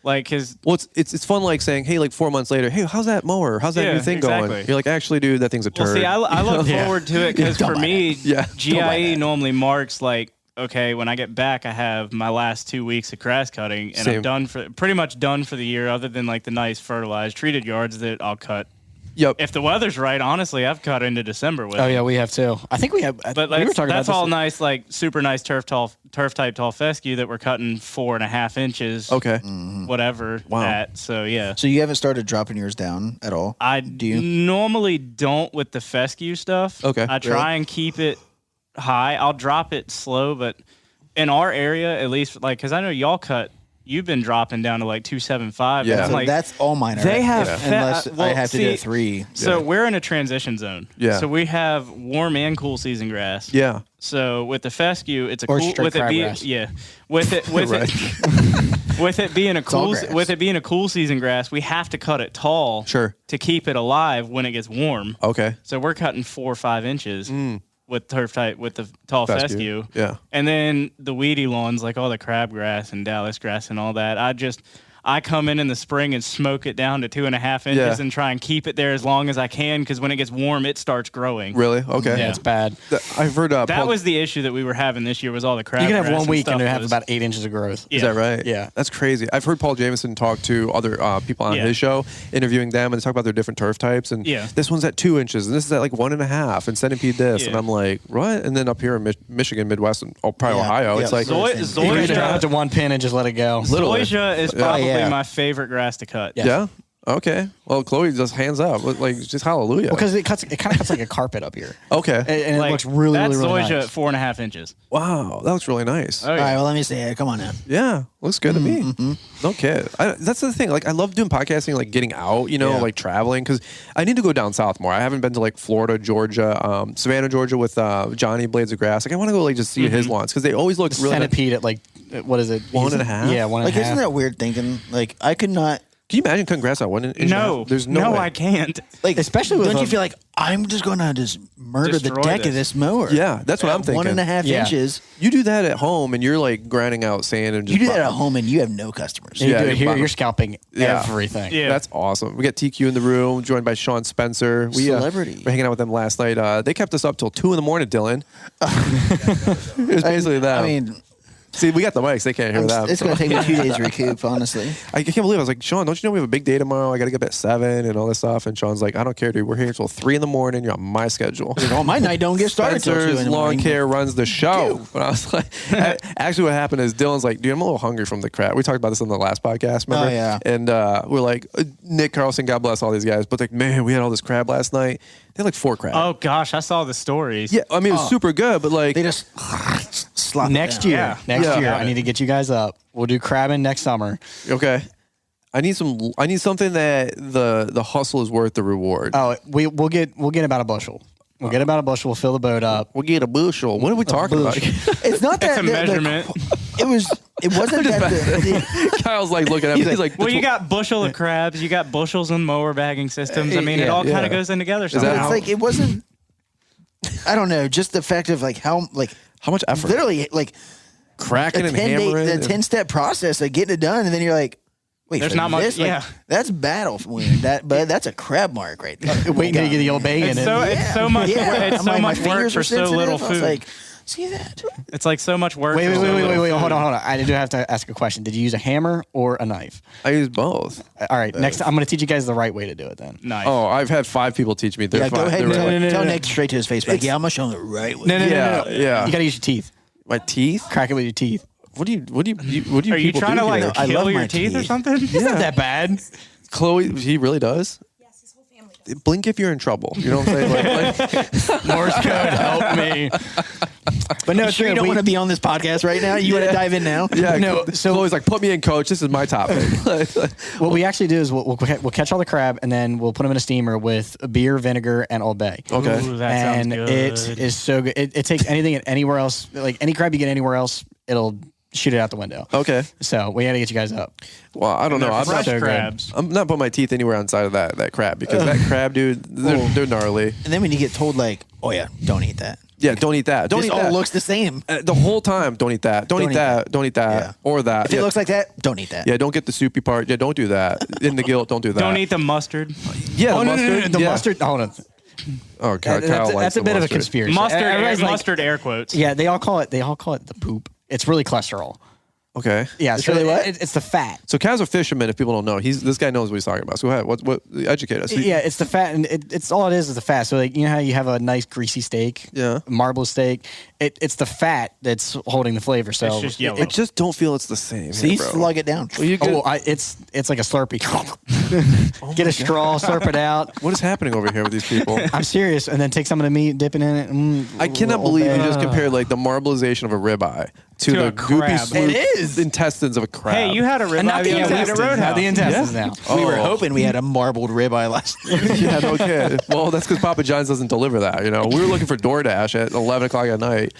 Like, cause Well, it's fun, like saying, hey, like 4 months later, hey, how's that mower? How's that new thing going? You're like, actually, dude, that thing's a turd. well, see, I look forward to it because for me, GIE normally marks like, okay, when I get back, I have my last 2 weeks of grass cutting, and I'm pretty much done for the year, other than like the nice fertilized treated yards that I'll cut. Yep. If the weather's right, honestly, I've cut into December with. Oh yeah, we have too. I think we have. But we were talking that's about all nice, like super nice turf type tall fescue that we're cutting 4.5 inches. Okay. Whatever. Wow. At, so yeah. So you haven't started dropping yours down at all? Do you? Normally don't with the fescue stuff. Okay. I try and keep it high. I'll drop it slow, but in our area, at least, like, because I know y'all cut. You've been dropping down to like 275. Yeah. So like, that's all mine are. They have unless I have to do 3. So we're in a transition zone. Yeah. So we have warm and cool season grass. Yeah. So with the fescue, it's a Or cool straight with it being crabgrass. with it with it being a cool grass. with it being a cool season grass, we have to cut it tall. Sure. To keep it alive when it gets warm. Okay. So we're cutting 4 or 5 inches. With with the tall fescue. Yeah. And then the weedy lawns, like all the crabgrass and Dallas grass and all that, I come in the spring and smoke it down to 2.5 inches and try and keep it there as long as I can, because when it gets warm, it starts growing. Really? Okay. Yeah, it's bad. I've heard that was the issue that we were having this year, was all the crabgrass. You can have 1 week and stuff have about 8 inches of growth. Is that right? Yeah. That's crazy. I've heard Paul Jameson talk to other people on his show, interviewing them, and talk about their different turf types. And this one's at 2 inches, and this is at like 1.5, and centipede this. And I'm like, what? And then up here in Michigan, Midwest, and probably Ohio, it's like, you can drive it to 1 pin and just let it go. Zoysia is probably my favorite grass to cut. Yeah. Okay. Well, Chloe just hands up, like just hallelujah. Because it kind of cuts like a carpet up here. Okay. And Like, it looks really, that's really, really Zoysia nice. at 4.5 inches. Wow, that looks really nice. All right, well, let me see it. Come on now. Yeah, looks good to me. No kid. That's the thing. Like, I love doing podcasting, like getting out, like traveling, because I need to go down south more. I haven't been to like Florida, Georgia, Savannah, Georgia with Johnny Blades of Grass. Like, I want to go like just see his lawns, because they always look really centipede at like, what is it? 1.5? Yeah, 1.5. Like, isn't that weird thinking? Like, I could not. Can you imagine cutting grass at 1 inch? No, There's no way. I can't. Like, especially with don't you feel like I'm just going to just murder the deck of this mower? Yeah, that's what I'm thinking. 1.5 inches. You do that at home, and you're like grinding out sand and just You do that at home, and you have no customers. You do it here, you're scalping Yeah. everything. Yeah. That's awesome. We got TQ in the room, joined by Sean Spencer. Celebrity. We're hanging out with them last night. They kept us up till 2 a.m, Dylan. It was basically that. I mean, see, we got the mics. They can't hear that. it's going to take me 2 days to recoup, honestly. I can't believe it. I was like, Sean, don't you know we have a big day tomorrow? I got to get up at 7 and all this stuff. And Sean's like, I don't care, dude. We're here till 3 a.m. You're on my schedule. Oh, my night don't get started till 2 in Spencer's the Lawn morning. Care runs the show. But I was like, actually, what happened is Dylan's like, dude, I'm a little hungry from the crab. We talked about this on the last podcast, remember? Oh, yeah. And we're like, Nick Carlson, God bless all these guys. But like, man, we had all this crab last night. They had like 4 crab. Oh gosh, I saw the stories. Yeah, I mean, it was super good, but like, They just slop it Next down. year, Yeah. I need to get you guys up. We'll do crabbing next summer. okay. I need something that the hustle is worth the reward. Oh, we'll get about a bushel. We'll get about a bushel. We'll fill the boat up. We'll get a bushel. What are we talking about? It's not that It's a measurement. It wasn't that Kyle's like looking at me. He's like, Well, you got bushel of crabs, you got bushels and mower bagging systems. I mean, it all kind of goes in together. that somehow. it's like it wasn't. I don't know. Just the fact of like how much effort? literally like Cracking and hammering. the 10-step process of getting it done, and then you're like, wait, There's for not much- this? Like, yeah. that's battle wound. But that's a crab mark right there. Waiting to get the old bag in It's it. it's so much. Yeah. It's I'm so like, my much work fingers for are so sensitive. little I was food. like, see that? It's like so much work. Wait, for so little hold food. on. I do have to ask a question. Did you use a hammer or a knife? I use both. All right, next time I'm going to teach you guys the right way to do it then. Nice. Oh, I've had 5 people teach me. They're Yeah, go fine. ahead and They're tell like, Nick straight to his face. Like, yeah, I'm gonna show him the right way. Yeah, yeah. You got to use your teeth. My teeth? Crack it with your teeth. What do you Are you people trying do to like here? I love kill my your teeth or teeth. something? It's not that bad. Chloe, he really does? Yes, his whole family does. Blink if you're in trouble. You know what I'm saying? Like, Morse code, help me. But no, You sure you don't want to be on this podcast right now? You want to dive in now? yeah, No, so- Chloe's like, put me in, coach. This is my topic. What we actually do is we'll catch all the crab and then we'll put them in a steamer with beer, vinegar, and Old Bay. Okay. Ooh, that sounds And good. it is so good. It takes anything anywhere else, like any crab you get anywhere else, it'll shoot it out the window. Okay. So we got to get you guys up. Well, I don't know. I'm fresh not, crabs. I'm not putting my teeth anywhere outside of that crab because that crab, dude, they're gnarly. And then when you get told like, oh yeah, don't eat that. Yeah, don't eat that. Don't This eat all that. looks the same. The whole time, don't eat that. Don't eat that. Don't eat that. Yeah. Or that. If it looks like that, don't eat that. Yeah, don't get the soupy part. Yeah, don't do that. In the guilt, don't do that. Don't eat the mustard. Yeah, the No, mustard. the yeah. mustard. Hold on. Oh, Kyle likes That's a the bit of a mustard. conspiracy. Mustard, Everybody's like- mustard air quotes. Yeah, they all call it the poop. It's really cholesterol. Okay. Yeah, It's so really what? It's the fat. So Cal's a fisherman. If people don't know, this guy knows what he's talking about. So go ahead. What? Educate us. Yeah, it's the fat, and it's all it is the fat. So like, you know how you have a nice greasy steak, Yeah. marble steak. It's the fat that's holding the flavor. So It's just yellow. I just don't feel it's the same. See, bro. slug it down. Well, you good? it's like a Slurpee. Get a straw, slurp it out. What is happening over here with these people? I'm serious, and then take some of the meat, dip it in it. I cannot believe you just compared like the marbleization of a ribeye to the a goopy crab. sloop It is. intestines of a crab. Hey, you had a And not ribeye the the other day at a intestines. roadhouse. Not the intestines now. We were Oh. hoping we had a marbled ribeye last night. Yeah, no kid. Well, that's because Papa John's doesn't deliver that. You know, we were looking for DoorDash at 11 o'clock at night.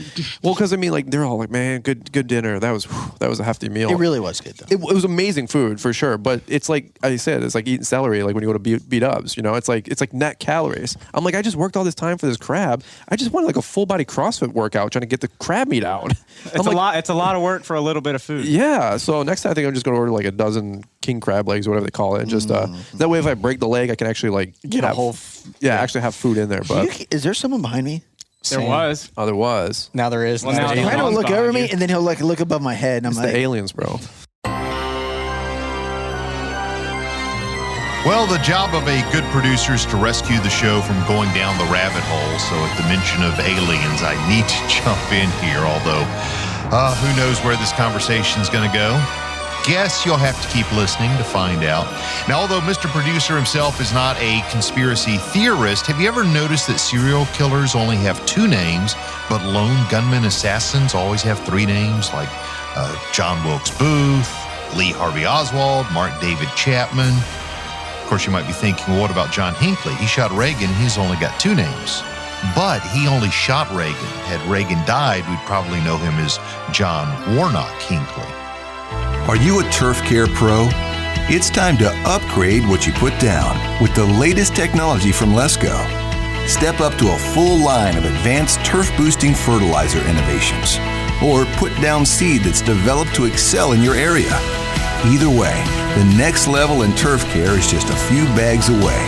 Well, because I mean, like they're all like, man, good dinner. That was a hefty meal. It really was good, though. It was amazing food for sure, but it's like I said, it's like eating celery. Like when you go to B-Dubs, you know, it's like net calories. I'm like, I just worked all this time for this crab. I just wanted like a full body CrossFit workout trying to get the crab meat out. It's a lot. It's a lot of work for a little bit of food. Yeah, so next time I think I'm just gonna order like a dozen king crab legs or whatever they call it, and just that way if I break the leg, I can actually like Get a have, whole. actually have food in there. But Is there someone behind me? There was. oh, there was. Now there is. Well, now Now there's Ryan will John's look behind over me, you. and then he'll like look above my head, and I'm It's like, the aliens, bro. Well, the job of a good producer is to rescue the show from going down the rabbit hole. So at the mention of aliens, I need to jump in here, although who knows where this conversation is going to go. Guess you'll have to keep listening to find out. Now, although Mr. Producer himself is not a conspiracy theorist, have you ever noticed that serial killers only have 2 names, but lone gunman assassins always have 3 names, like John Wilkes Booth, Lee Harvey Oswald, Mark David Chapman? Of course, you might be thinking, well, what about John Hinckley? He shot Reagan. He's only got 2 names. But he only shot Reagan. Had Reagan died, we'd probably know him as John Warnock Hinckley. Are you a turf care pro? It's time to upgrade what you put down with the latest technology from Lesco. Step up to a full line of advanced turf-boosting fertilizer innovations, or put down seed that's developed to excel in your area. Either way, the next level in turf care is just a few bags away.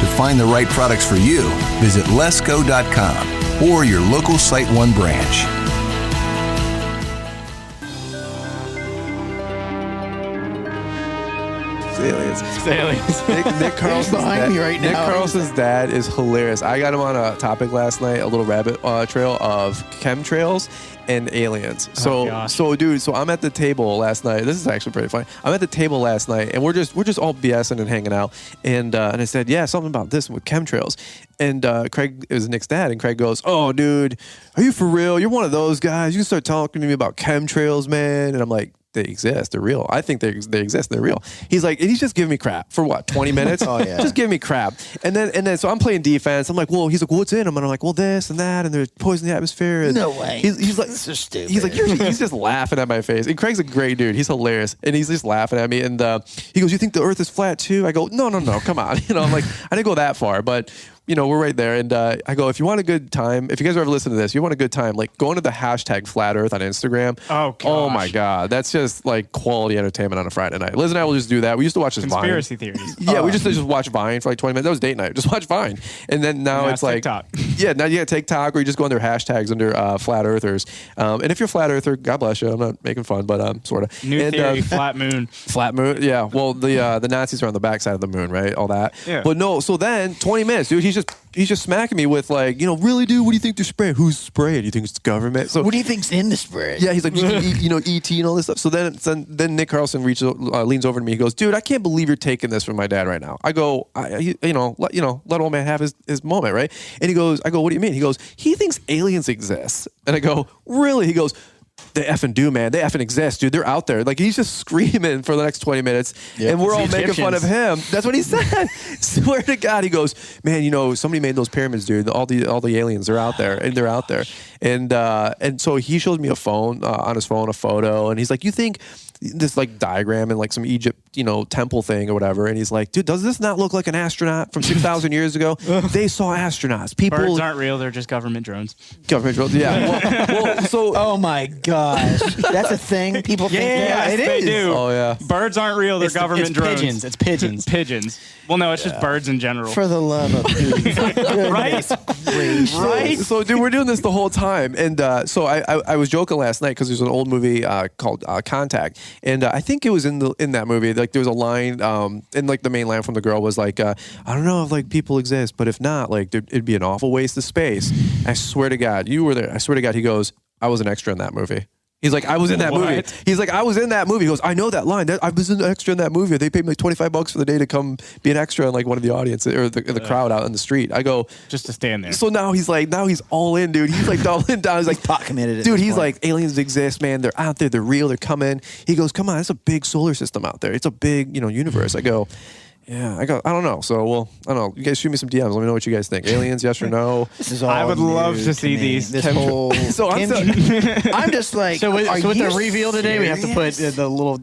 To find the right products for you, visit lesco.com or your local Site One branch. Aliens. Nick Carlson's behind dad, me right Nick now. Carlson's dad is hilarious. I got him on a topic last night, a little rabbit trail of chemtrails and aliens. So I'm at the table last night. This is actually pretty funny. I'm at the table last night, and we're just all BSing and hanging out. And I said, yeah, something about this with chemtrails. And Craig is Nick's dad, and Craig goes, "Oh, dude, are you for real? You're one of those guys. You can start talking to me about chemtrails, man." And I'm like, they exist. They're real. I think they exist. They're real. He's like, and he's just giving me crap for what, 20 minutes? Oh, yeah. Just giving me crap. And then so I'm playing defense. I'm like, well, he's like, what's in them? And I'm like, well, this and that, and there's poison in the atmosphere. And No way. He's like, This is stupid. He's like, he's just laughing at my face. And Craig's a great dude. He's hilarious. And he's just laughing at me. And he goes, you think the earth is flat too? I go, no, come on. You know, I'm like, I didn't go that far, but you know, we're right there. And I go, if you want a good time, if you guys ever listen to this, you want a good time, like go into the hashtag Flat Earth on Instagram. Oh, gosh. Oh my God. That's just like quality entertainment on a Friday night. Liz and I will just do that. We used to watch this Conspiracy Vine. theories. Yeah, we just watch Vine for like 20 minutes. That was date night. Just watch Vine. And then now it's like TikTok. Yeah, now you got TikTok, or you just go under hashtags under Flat Earthers. And if you're a Flat Earther, God bless you. I'm not making fun, but sort of. New theory, flat moon. Flat moon, yeah. Well, the Nazis are on the backside of the moon, right? All that. Yeah. But no, so then 20 minutes, dude. He's just smacking me with like, you know, really, dude. What do you think they're spraying? Who's spraying? Do you think it's the government? So What do you think's in the spray? yeah, he's like, you know, ET and all this stuff. So then Nick Carlson leans over to me. He goes, dude, I can't believe you're taking this from my dad right now. I go, let old man have his moment, right? And I go, what do you mean? He goes, he thinks aliens exist. And I go, really? He goes, they effing do, man. They effing exist, dude. They're out there. Like, he's just screaming for the next 20 minutes, and we're all making fun of him. That's what he said. Swear to God. He goes, man, you know, somebody made those pyramids, dude. All the aliens are out there, and they're out there. And so he shows me on his phone, a photo, and he's like, you think this like diagram and like some temple thing or whatever, and he's like, dude, does this not look like an astronaut from 6,000 years ago? They saw astronauts. People Birds aren't real; they're just government drones. Government drones, yeah. So oh my gosh, that's a thing. People think it is. They do. Oh yeah. Birds aren't real; they're government drones. Pigeons. It's pigeons. Pigeons. Well, no, it's just birds in general. For the love of Pete. Right? Right? So, dude, we're doing this the whole time. And so I was joking last night because there's an old movie called Contact. And I think it was in that movie, like there was a line, and like the main line from the girl was like, I don't know if like people exist, but if not, like it'd be an awful waste of space. I swear to God, you were there. I swear to God, he goes, I was an extra in that movie. He's like, I was in that movie. He's like, I was in that movie. He goes, I know that line. I was an extra in that movie. They paid me like $25 for the day to come be an extra in like one of the audience or the crowd out in the street. I go, just to stand there. So now he's all in, dude. He's like doubling down. He's like pot committed. Dude, he's like, aliens exist, man. They're out there. They're real. They're coming. He goes, come on. It's a big solar system out there. It's a big, universe. I go, yeah, I don't know. So, well, I don't know. You guys shoot me some DMs. Let me know what you guys think. Aliens, yes or no? This is all I would love to see me. these. This whole. So I'm just like. So with the reveal today, we have to put serious? the little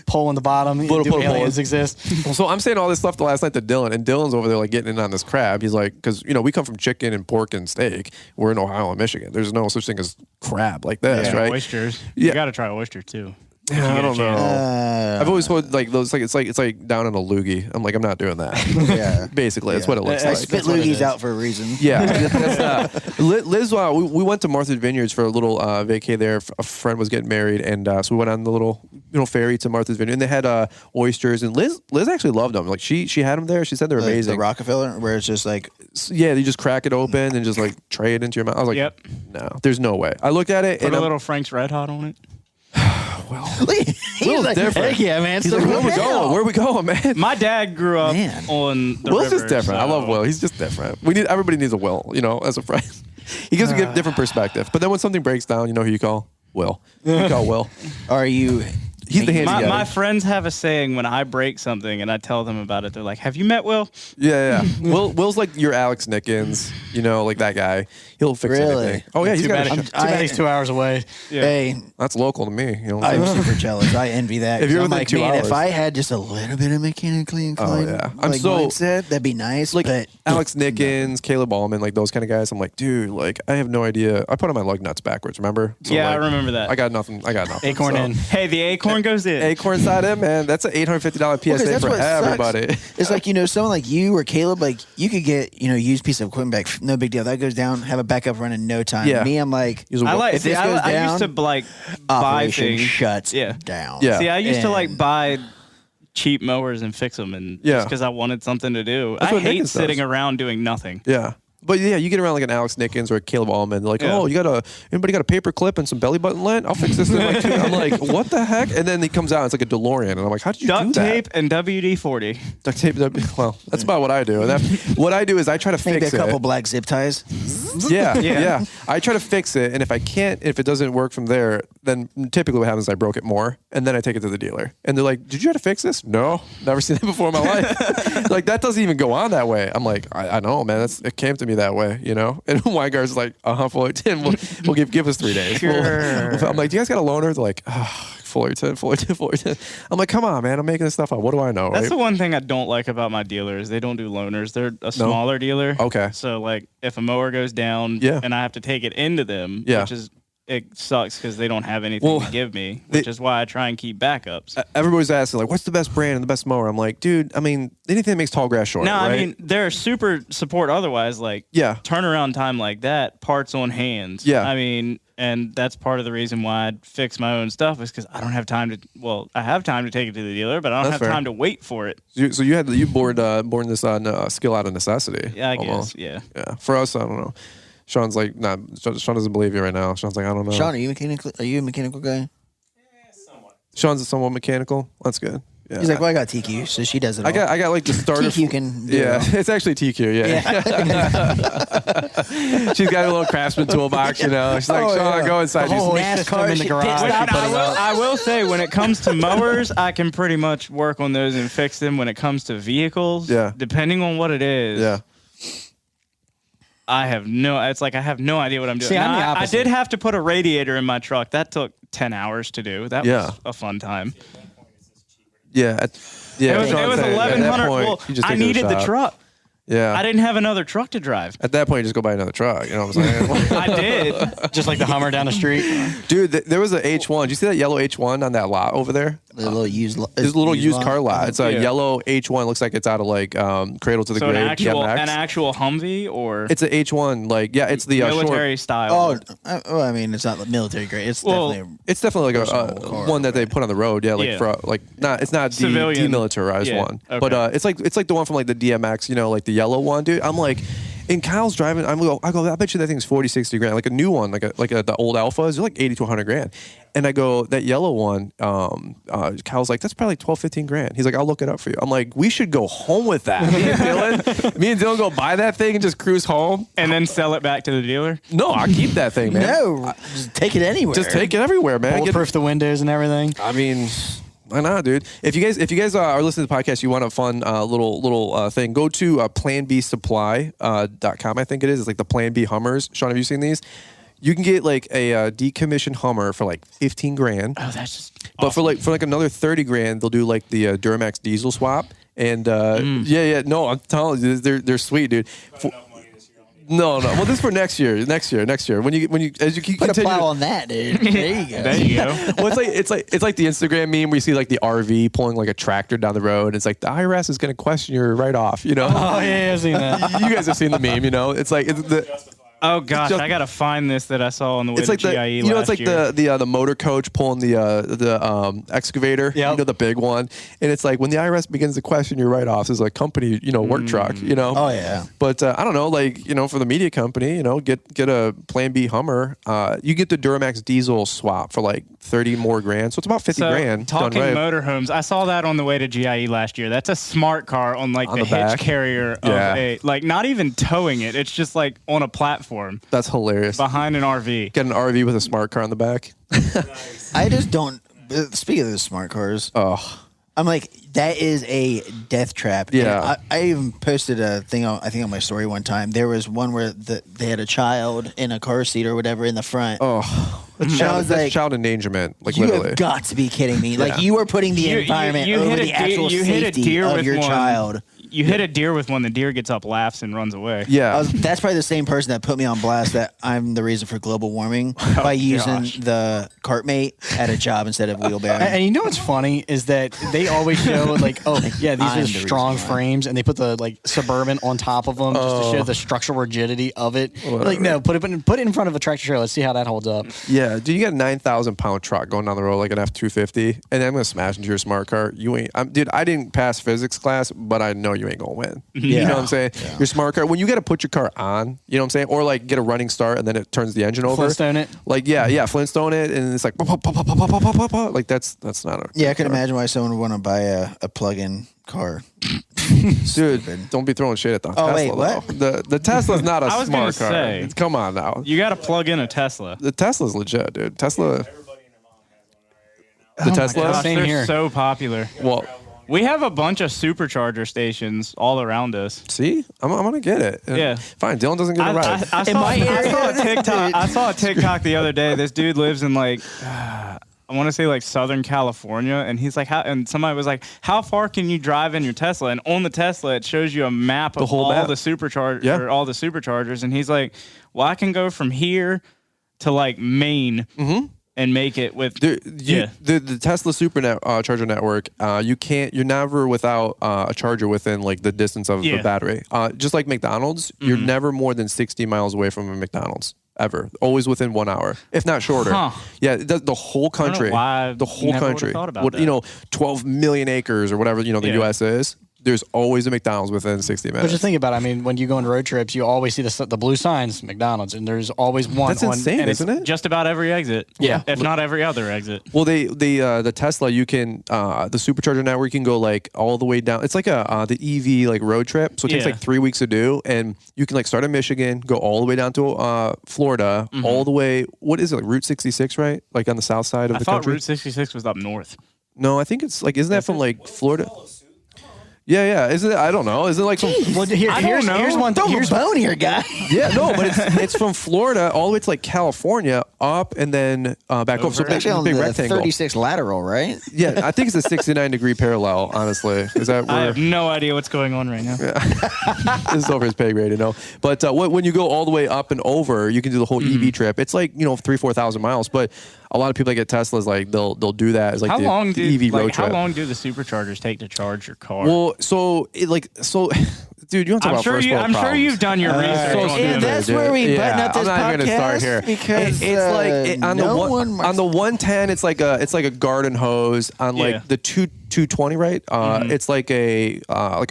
poll in the bottom. Do aliens exist? So I'm saying all this stuff the last night to Dylan, and Dylan's over there like getting in on this crab. He's like, because we come from chicken and pork and steak. We're in Ohio and Michigan. There's no such thing as crab like this, right? Oysters. Yeah. You got to try oyster too. Yeah, I don't know. I've always heard like those. It's like down in a loogie. I'm like, I'm not doing that. Yeah, basically, that's what it looks I like. spit loogies out for a reason. Yeah, Liz. We went to Martha's Vineyards for a little vacay there. A friend was getting married, and so we went on the little ferry to Martha's Vineyard, and they had oysters. And Liz actually loved them. Like she had them there. She said they're amazing. The Rockefeller, where it's just like, yeah, you just crack it open and just like tray it into your mouth. I was like, yep. No, there's no way. I looked at it Put and a little Frank's Red Hot on it. he's like, different. heck yeah, man. He's like, where we going? Where we going, man? My dad grew up on the Will's river, just different. I love Will. He's just different. Everybody needs a Will, as a friend. He gives a different perspective. But then when something breaks down, you know who you call? Will. You call Will. Are you? He's the handy guy. My friends have a saying when I break something and I tell them about it. They're like, "Have you met Will?" Yeah. Will's like your Alex Nickens, like that guy. He'll fix anything. Oh yeah, Too bad he's 2 hours away. Yeah. Hey, that's local to me. I'm super jealous. I envy that. If you're I'm within like, 2 man, hours. if I had just a little bit of mechanically inclined, I'm so mindset, that'd be nice. Like but Alex Nickens, Caleb Allman, like those kind of guys. I'm like, dude, like I have no idea. I put on my lug nuts backwards. Remember? So, Yeah, like, I remember that. I got nothing. Acorn in. Hey, the acorn goes in. Acorn side in, man. That's an $850 PSA that's for what sucks. everybody. It's like, someone like you or Caleb, like you could get, used piece of equipment back. No big deal. That goes down, have a backup run in no time. Yeah. Me, I'm like, I if this goes I used down, to buy operation things. shuts Yeah. down. Yeah. See, I used to And- buy cheap mowers and fix them, and Yeah. just because I wanted something to do. That's I what hate Nickens sitting does. around doing nothing. Yeah. But yeah, you get around like an Alex Nickens or a Caleb Allman. They're like, Yeah. oh, anybody got a paper clip and some belly button lint? I'll fix this in like 2 I'm like, what the heck? And then he comes out, it's like a DeLorean. And I'm like, how did you do Duct that? tape and WD-40. Duct tape. Well, that's about what I do. And what I do is I try to Maybe fix a couple it. black zip ties. Yeah. I try to fix it. And if it doesn't work from there, then typically what happens is I broke it more. And then I take it to the dealer. And they're like, did you have to fix this? No. Never seen that before in my life. Like, that doesn't even go on that way. I'm like, I know, man. It came to me that way, And Weigar's like, Fullerton, we'll give us 3 days. Sure. I'm like, do you guys got a loaner? They're like, Fullerton. I'm like, come on, man. I'm making this stuff up. What do I know? That's right? the one thing I don't like about my dealers. They don't do loaners. They're a smaller dealer. Okay. So, like, if a mower goes down and I have to take it into them, it sucks because they don't have anything to give me, which is why I try and keep backups. Everybody's asking, like, what's the best brand and the best mower? I'm like, dude, I mean, anything that makes tall grass short. No, right? I mean, they're super support otherwise. Like, turnaround time like that, parts on hands. Yeah. I mean, and that's part of the reason why I fix my own stuff is because I don't have time to, I have time to take it to the dealer, but I don't have time to wait for it. So you born this skill out of necessity. Yeah, I almost. guess. Yeah. Yeah. For us, I don't know. Sean's like, nah, Sean doesn't believe you right now. Sean's like, I don't know. Sean, are you a mechanical guy? Yeah, somewhat. Sean's somewhat mechanical. That's good. Yeah. He's like, well, I got TQ, so she does it all. I got like the starter. TQ can do yeah, it all. it's actually TQ. Yeah. She's got a little Craftsman toolbox, She's like, Sean, go inside. NASCAR in the garage. I will say, when it comes to mowers, I can pretty much work on those and fix them. When it comes to vehicles, depending on what it is, I have no idea what I'm doing. See, I'm the I opposite. did have to put a radiator in my truck. That took 10 hours to do. That was a fun time. Yeah. It was $1,100. Well, I needed the truck. Yeah. I didn't have another truck to drive. At that point, you just go buy another truck. You know what I'm saying? I did. Just like the Hummer down the street. Dude, there was an H1. Did you see that yellow H1 on that lot over there? The little used There's a little used car lot. It's a yellow H1. Looks like it's out of like Cradle to the Grave. An actual Humvee or? It's an H1. Like, yeah, it's the military style. Oh, I mean, it's not military grade. It's definitely like a one that they put on the road. Yeah, like for like it's not civilian demilitarized one, okay. but it's like the one from like the DMX. You know, like the yellow one, dude. I'm like. And Kyle's driving. I go. I bet you that thing's 40, 60 grand. Like a new one, the old Alphas, they're like 80 to 100 grand. And I go, that yellow one. Kyle's like, that's probably like 12, 15 grand. He's like, I'll look it up for you. I'm like, we should go home with that. Me and Dylan go buy that thing and just cruise home and then sell it back to the dealer. No, I'll keep that thing, man. No, just take it anywhere. Just take it everywhere, man. Bulletproof the windows and everything. I mean. Why not, dude? If you guys are listening to the podcast, you want a fun little thing, go to planbsupply.com, I think it is. It's like the Plan B Hummers. Sean, have you seen these? You can get like a decommissioned Hummer for like 15 grand. Oh, that's just But awesome. for another 30 grand, they'll do like the Duramax diesel swap. And no, I'm telling you, they're sweet, dude. No. Well, this is for next year. Next year. When you as you keep Put a continue, plow on that, dude. There you go. There you go. Well, it's like the Instagram meme where you see like the RV pulling like a tractor down the road. It's like the IRS is going to question your write-off. You know? Oh yeah, I've seen that. You guys have seen the meme. You know, it's like Oh gosh, I gotta find this that I saw on the way to GIE last year. It's like the motor coach pulling the excavator, Yep. you know, the big one, and it's like when the IRS begins to question your write-offs as a company, you know, work truck, you know. Oh yeah. But I don't know, like, you know, for the media company, you know, get a Plan B Hummer. You get the Duramax diesel swap for like 30 more grand, so it's about 50 grand. Talking done right. motorhomes, I saw that on the way to GIE last year. That's a smart car on like the hitch back. carrier of a like not even towing it. It's just like on a platform. That's hilarious. Behind an RV. Get an RV with a smart car in the back. I just don't. Speaking of the smart cars, I'm like, that is a death trap. Yeah. And I even posted a thing on my story one time. There was one where they had a child in a car seat or whatever in the front. That's child endangerment. Like you literally. have got to be kidding me. Like you are putting the environment over the actual safety of your child. You hit a deer with one, the deer gets up, laughs, and runs away. Yeah. That's probably the same person that put me on blast that I'm the reason for global warming by using the cartmate at a job instead of wheelbarrow. And you know what's funny is that they always show like, oh yeah, these I'm are the strong reason why. frames, and they put the like Suburban on top of them just to show the structural rigidity of it. Like no, put it in front of a tractor trailer. Let's see how that holds up. Yeah, dude, you got a 9,000 pound truck going down the road like an F-250, and then I'm gonna smash into your smart car. You ain't, dude. I didn't pass physics class, but I know you ain't gonna win. Yeah. You know what I'm saying? Yeah. Your smart car, when you got to put your car on, you know what I'm saying? Or like get a running start and then it turns the engine over. Flintstone it. Like, Flintstone it. And it's like, like that's not a. Yeah, I can imagine why someone would want to buy a plug-in car. Dude, don't be throwing shit at the Tesla. Wait, what? Though. The Tesla's not a I was smart gonna car. say, Come on now. You got to plug in a Tesla. The Tesla's legit, dude. Tesla. The Tesla? Gosh, Same they're here. so popular. Well, We have a bunch of supercharger stations all around us. see, I'm gonna get it. Yeah. Fine. Dylan doesn't get it right. I saw a TikTok the other day. This dude lives in like, I want to say like Southern California, and he's like, and somebody was like, how far can you drive in your Tesla? And on the Tesla, it shows you a map of all the superchargers, and he's like, well, I can go from here to like Maine. And make it with the Tesla supercharger network. You're never without a charger within like the distance of the battery. Just like McDonald's, you're never more than 60 miles away from a McDonald's ever. Always within 1 hour, if not shorter. Yeah, the whole country. The whole country. What, 12 million acres or whatever the U.S. is. There's always a McDonald's within 60 minutes. But just think about it. I mean, when you go on road trips, you always see the blue signs, McDonald's, and there's always one. That's insane, isn't it? Just about every exit. Yeah. If not every other exit. Well, the Tesla, you can the supercharger network, you can go like all the way down. It's like the EV like road trip. So it takes like 3 weeks to do, and you can like start in Michigan, go all the way down to Florida, all the way. What is it, like Route 66, right? Like on the south side of the country. I thought Route 66 was up north. No, I think it's like, isn't that from like Florida? Yeah. Isn't it? I don't know. Isn't it like some? Well, here's one. Here's bone here, guy. Yeah, no, but it's from Florida all the way to like California, up and then back over. So Actually, on big the rectangle. 36 lateral, right? Yeah, I think it's a 69-degree parallel. Honestly, is that where? I have no idea what's going on right now. This is over his pay grade, you know. But when you go all the way up and over, you can do the whole EV trip. It's like 3,000-4,000 miles. But a lot of people that get Teslas, like they'll do that as like How the long do EV road trip. How long do the superchargers take to charge your car? Well, dude, you don't talk about first world I'm sure problems. you've done your research. So on stupid, And that's dude. where we button up this I'm not even gonna start podcast here because it's like on no the 110, it's like a garden hose. On like the 220, right? It's like a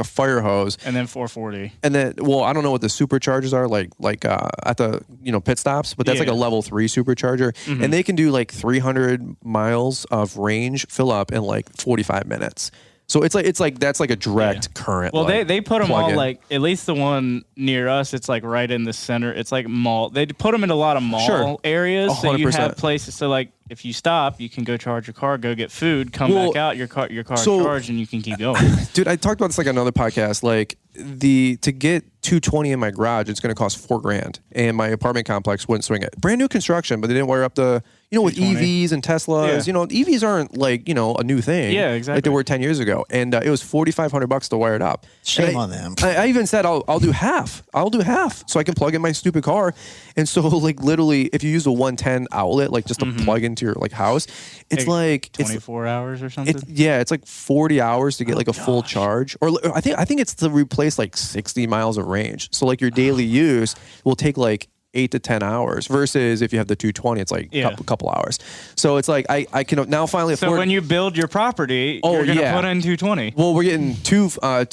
fire hose. And then 440. And then, well, I don't know what the superchargers are like at the pit stops, but that's like a level 3 supercharger, and they can do like 300 miles of range fill up in like 45 minutes. So it's like that's like a direct current. Well, like, they put them all plug-in. like, at least the one near us, it's like right in the center. It's like mall. They put them in a lot of mall areas, so you 100%. have places. So like if you stop, you can go charge your car, go get food, come back out, your car's charged, and you can keep going. Dude, I talked about this like another podcast. Like to get 220 in my garage, it's going to cost $4,000, and my apartment complex wouldn't swing it. Brand new construction, but they didn't wire up the. With EVs and Teslas, EVs aren't like, a new thing. Yeah, exactly. Like they were 10 years ago. And it was $4,500 to wire it up. Shame on them. I even said, I'll do half. I'll do half so I can plug in my stupid car. And so like literally if you use a 110 outlet, like just to plug into your like house, it's like 24 hours or something. It's like 40 hours to get like a full charge. Or I think it's to replace like 60 miles of range. So like your daily use will take like 8 to 10 hours versus if you have the 220, it's like a couple hours. So it's like I can now finally afford. So when you build your property, you're going to put in 220. Well, we're getting two I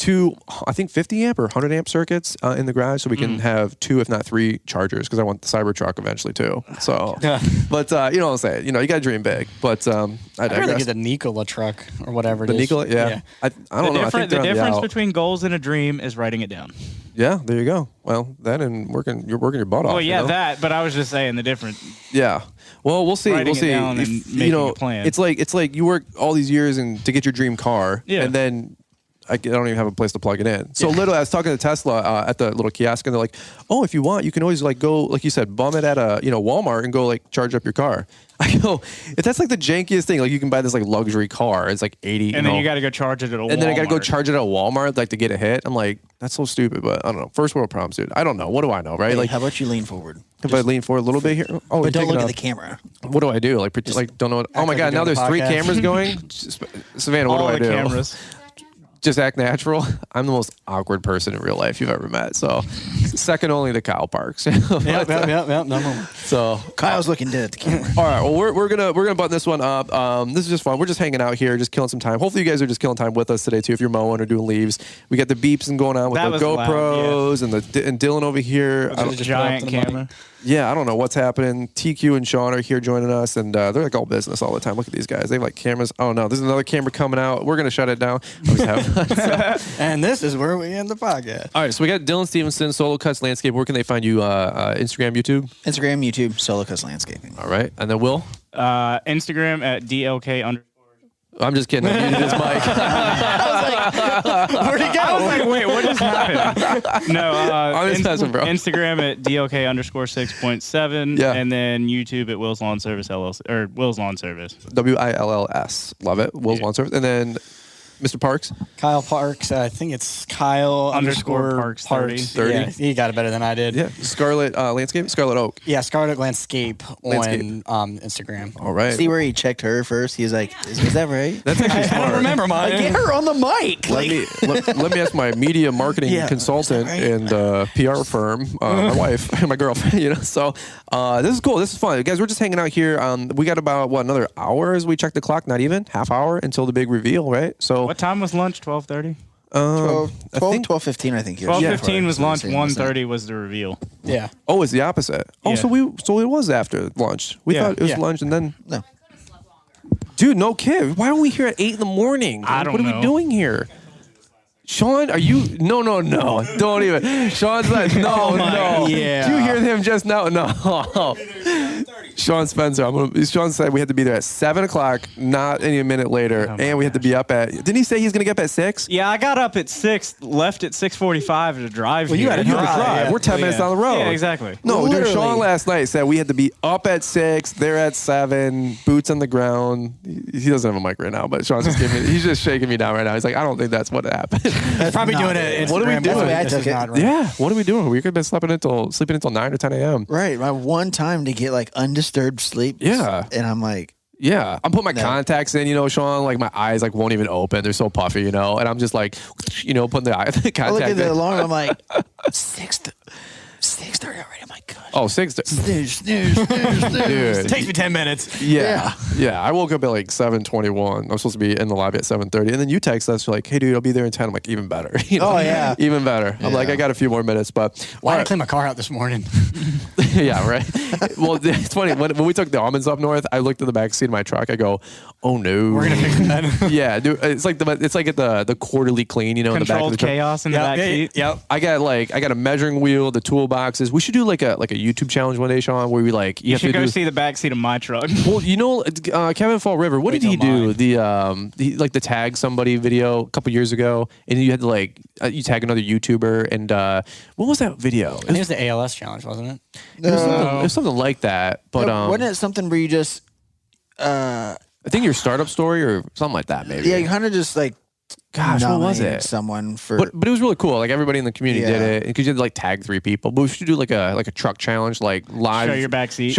think 50 amp or 100 amp circuits in the garage, so we can have 2 if not 3 chargers because I want the Cybertruck eventually too. So, but you know what I'm saying. You got to dream big. But I'd rather get the Nikola truck or whatever. The Nikola, yeah. I don't know. I think the difference between goals and a dream is writing it down. Yeah, there you go. Well, that and you're working your butt off. Well, yeah, that. But I was just saying the difference. Yeah. Well, we'll see. Writing it down and making a plan. It's like you work all these years to get your dream car, and then I don't even have a place to plug it in. So literally, I was talking to Tesla at the little kiosk, and they're like, "Oh, if you want, you can always like go, like you said, bum it at a Walmart and go like charge up your car." I go, that's like the jankiest thing. Like you can buy this like luxury car. It's like 80. And then you got to go charge it at a Walmart. And then I got to go charge it at a Walmart like to get a hit. I'm like, that's so stupid. But I don't know. First world problems, dude. I don't know. What do I know, right? Hey, like, how about you lean forward? If I lean forward a little bit here. Oh, but don't look at the camera. What do I do? Like, don't know. Oh my God! Now there's 3 cameras going. Savannah, what do I do? Cameras. Just act natural. I'm the most awkward person in real life you've ever met. So, second only to Kyle Parks. Yep. No. So Kyle's looking dead at the camera. All right. Well, we're gonna button this one up. This is just fun. We're just hanging out here, just killing some time. Hopefully, you guys are just killing time with us today too. If you're mowing or doing leaves, we got the beeps and going on with the GoPros and Dylan over here. A giant camera. Yeah, I don't know what's happening. TQ and Sean are here joining us, and they're like all business all the time. Look at these guys. They have like cameras. Oh, no, there's another camera coming out. We're going to shut it down. And this is where we end the podcast. All right, so we got Dylan Stevenson, Solo Cuts Landscape. Where can they find you? Instagram, YouTube? Instagram, YouTube, Solo Cuts Landscaping. All right, and then Will? Instagram at DLK_. I'm just kidding. I muted his mic. I was like, where'd he go? I was like, wait, what just happened? No, Instagram at DLK_6.7. Yeah. And then YouTube at Will's Lawn Service LLC, or Will's Lawn Service. WILLS. Love it. Will's Lawn Service. And then Mr. Parks? Kyle Parks. I think it's Kyle _Parks 30. Yeah, he got it better than I did. Yeah. Scarlet Landscape? Scarlet Oak. Yeah, Scarlet Landscape on Instagram. All right. See where he checked her first? He's like, is that right? That's actually smart. I don't remember mine. Get her on the mic. Let me ask my media marketing consultant and PR firm, my wife, my girlfriend. So this is cool. This is fun, guys. We're just hanging out here. We got about another hour as we check the clock. Not even half hour until the big reveal, right? So what time was lunch? 12:30. 12:15. I think. 12:15 was lunch. 1:30 was the reveal. Yeah. Oh, it's the opposite. Oh, Yeah. so it was after lunch. We thought it was lunch and then No. Dude, no kid. Why are we here at 8 a.m? I don't What are know. we doing here? Sean, are you? No. Don't even. Sean's like, no. yeah. Do you hear him just now? No. Sean Spencer. Sean said we had to be there at 7 o'clock, not any a minute later, and we had to be up at. Didn't he say he's going to get up at 6? Yeah, I got up at 6, left at 6:45 to drive. Well, you had to drive. Yeah. We're 10 minutes down the road. Yeah, exactly. No, dude, Sean last night said we had to be up at 6, there at 7, boots on the ground. He doesn't have a mic right now, but Sean's just giving me. He's just shaking me down right now. He's like, I don't think that's what happened. That's probably doing it. What are we doing? That's the way I took it. Right. Yeah, what are we doing? We could have been sleeping until 9 or 10 a.m. Right, my one time to get like undisturbed sleep. Yeah, and I'm like, yeah, I'm putting my contacts in, Sean, like my eyes like won't even open. They're so puffy, and I'm just like, putting the contact. I look at the alarm. I'm like, 6:30 already. I'm like, gosh. Oh, 6:30. Snooze. Dude. It takes me 10 minutes. Yeah. I woke up at like 7:21. I'm supposed to be in the lobby at 7:30, and then you text us like, "Hey, dude, I'll be there in 10." I'm like, even better. Oh yeah, even better. I'm like, I got a few more minutes, but why did I clean my car out this morning? Yeah, right. Well, it's funny when we took the almonds up north. I looked in the back seat of my truck. I go, "Oh no, we're gonna fix that." Yeah, dude. It's like at the quarterly clean, in the back of the truck. Chaos in the back seat. Yep. I got a measuring wheel, the toolboxes. We should do like a YouTube challenge one day, Sean, where we you should go see the back seat of my truck. Well, Kevin Fall River. What did he do? The tag somebody video a couple years ago, and you had to you tag another YouTuber, and what was that video? It was the ALS challenge, wasn't it? It was something like that, but wasn't it something where you just? I think your startup story or something like that, maybe. Yeah, you kind of just like. Gosh, what was it? Someone for, but it was really cool. Like everybody in the community did it because you had to tag 3 people. But we should do like a truck challenge, like live. Show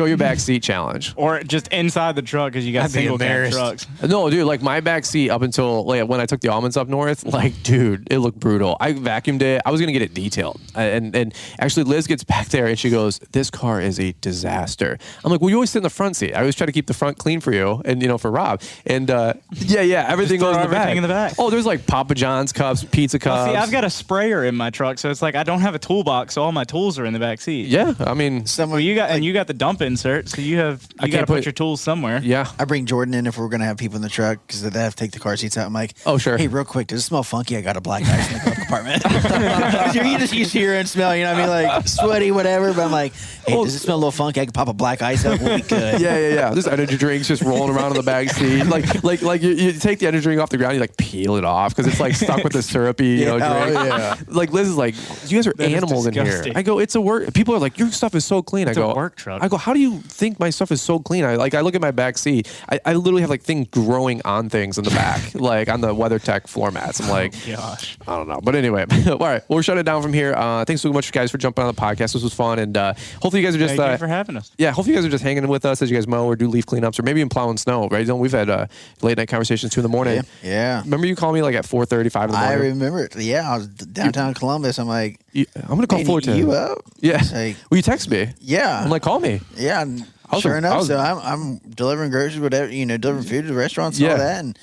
your back seat challenge, or just inside the truck because you got single cab trucks. No, dude, like my back seat up until when I took the almonds up north, dude, it looked brutal. I vacuumed it. I was gonna get it detailed, and actually Liz gets back there and she goes, "This car is a disaster." I'm like, "Well, you always sit in the front seat. I always try to keep the front clean for you and for Rob." And everything goes in the back. Oh, there's like Papa John's cups, pizza cups. See, I've got a sprayer in my truck, so it's like I don't have a toolbox, so all my tools are in the back seat. Yeah, I mean, you got the dump insert, so you got to put your tools somewhere. Yeah, I bring Jordan in if we're gonna have people in the truck because they have to take the car seats out. I'm like, oh sure. Hey, real quick, does it smell funky? I got a black ice in the glove compartment. You just hear and smell, like sweaty, whatever. But I'm like, hey, does it smell a little funky? I can pop a black ice out. We'll be good. Yeah. There's energy drinks just rolling around in the back seat. Like you take the energy drink off the ground, you like peel it off because it's like stuck with the syrupy, drink. Yeah. Like Liz is like, you guys are animals in here. I go, it's a work. People are like, your stuff is so clean. It's a work truck. I go, how do you think my stuff is so clean? I look at my back seat. I literally have like things growing on things in the back, like on the WeatherTech floor mats. I'm like, gosh, I don't know. But anyway, all right, we'll shut it down from here. Thanks so much, guys, for jumping on the podcast. This was fun, and hopefully you guys are just thank you for having us. Yeah, hopefully you guys are just hanging with us as you guys mow or do leaf cleanups or maybe even plowing snow. Right? We've had late night conversations 2 in. Yeah. Remember you called me like at 4:30, 5 in the morning. I remember it. Yeah, I was downtown Columbus. I'm like, I'm gonna call Fullerton. You up? Yeah. Like, well, you text me. Yeah. I'm like, call me. Yeah. And sure enough, so I'm delivering groceries, whatever, delivering food to the restaurants and all that. And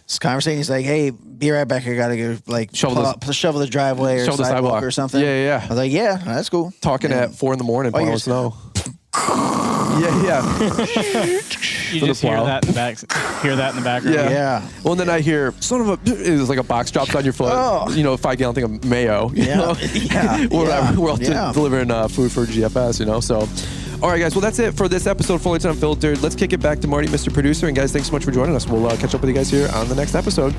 this conversation, he's like, hey, be right back. I got to go shovel the driveway or sidewalk or something. Yeah. I was like, yeah, that's cool. Talking at 4 in, plowing snow. Yeah. You just hear that in the background. Yeah. Well, and then I hear, son of a, it's like a box drops on your foot. Oh. A 5-gallon thing of mayo. We're all delivering food for GFS, so. All right, guys. Well, that's it for this episode of Fullerton Unfiltered. Let's kick it back to Marty, Mr. Producer. And guys, thanks so much for joining us. We'll catch up with you guys here on the next episode.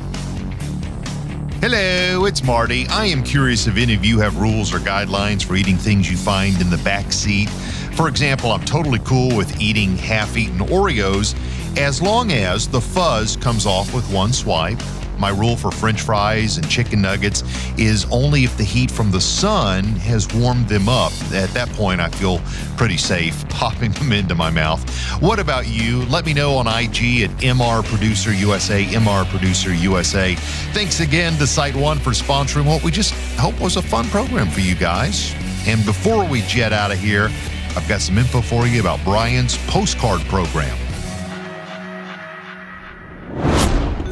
Hello, it's Marty. I am curious if any of you have rules or guidelines for eating things you find in the back seat. For example, I'm totally cool with eating half-eaten Oreos as long as the fuzz comes off with one swipe. My rule for French fries and chicken nuggets is only if the heat from the sun has warmed them up. At that point, I feel pretty safe popping them into my mouth. What about you? Let me know on IG at MRProducerUSA, MRProducerUSA. Thanks again to Site1 for sponsoring what we just hope was a fun program for you guys. And before we jet out of here, I've got some info for you about Brian's postcard program.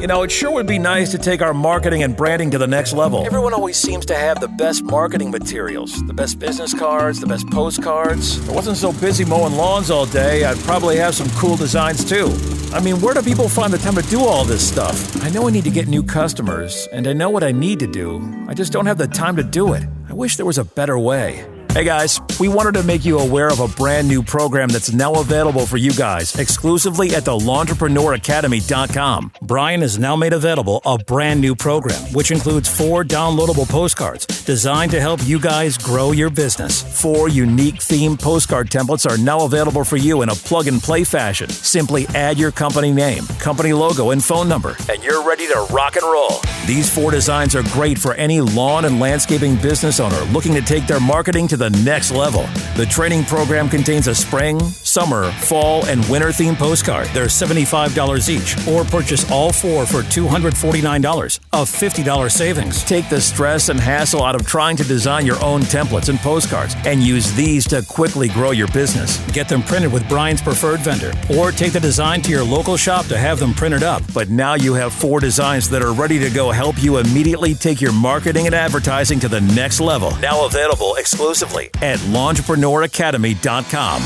It sure would be nice to take our marketing and branding to the next level. Everyone always seems to have the best marketing materials, the best business cards, the best postcards. If I wasn't so busy mowing lawns all day, I'd probably have some cool designs too. I mean, where do people find the time to do all this stuff? I know I need to get new customers, and I know what I need to do. I just don't have the time to do it. I wish there was a better way. Hey guys, we wanted to make you aware of a brand new program that's now available for you guys exclusively at the L'EntreprenneurAcademy.com. Brian has now made available a brand new program which includes 4 downloadable postcards designed to help you guys grow your business. 4 unique themed postcard templates are now available for you in a plug-and-play fashion. Simply add your company name, company logo, and phone number, and you're ready to rock and roll. These 4 designs are great for any lawn and landscaping business owner looking to take their marketing to the next level. The training program contains a spring, summer, fall, and winter themed postcard. They're $75 each, or purchase all 4 for $249, a $50 savings. Take the stress and hassle out of trying to design your own templates and postcards and use these to quickly grow your business. Get them printed with Brian's preferred vendor, or take the design to your local shop to have them printed up. But now you have 4 designs that are ready to go help you immediately take your marketing and advertising to the next level. Now available exclusively at L'EntreprenneurAcademy.com.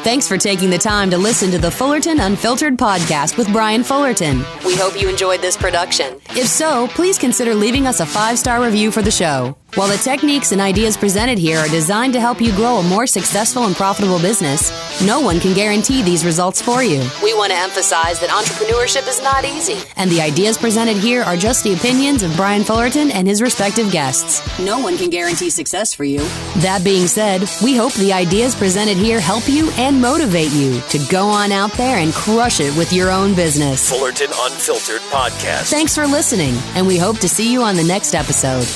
Thanks for taking the time to listen to the Fullerton Unfiltered podcast with Brian Fullerton. We hope you enjoyed this production. If so, please consider leaving us a 5-star review for the show. While the techniques and ideas presented here are designed to help you grow a more successful and profitable business, no one can guarantee these results for you. We want to emphasize that entrepreneurship is not easy, and the ideas presented here are just the opinions of Brian Fullerton and his respective guests. No one can guarantee success for you. That being said, we hope the ideas presented here help you and motivate you to go on out there and crush it with your own business. Fullerton Unfiltered Podcast. Thanks for listening, and we hope to see you on the next episode.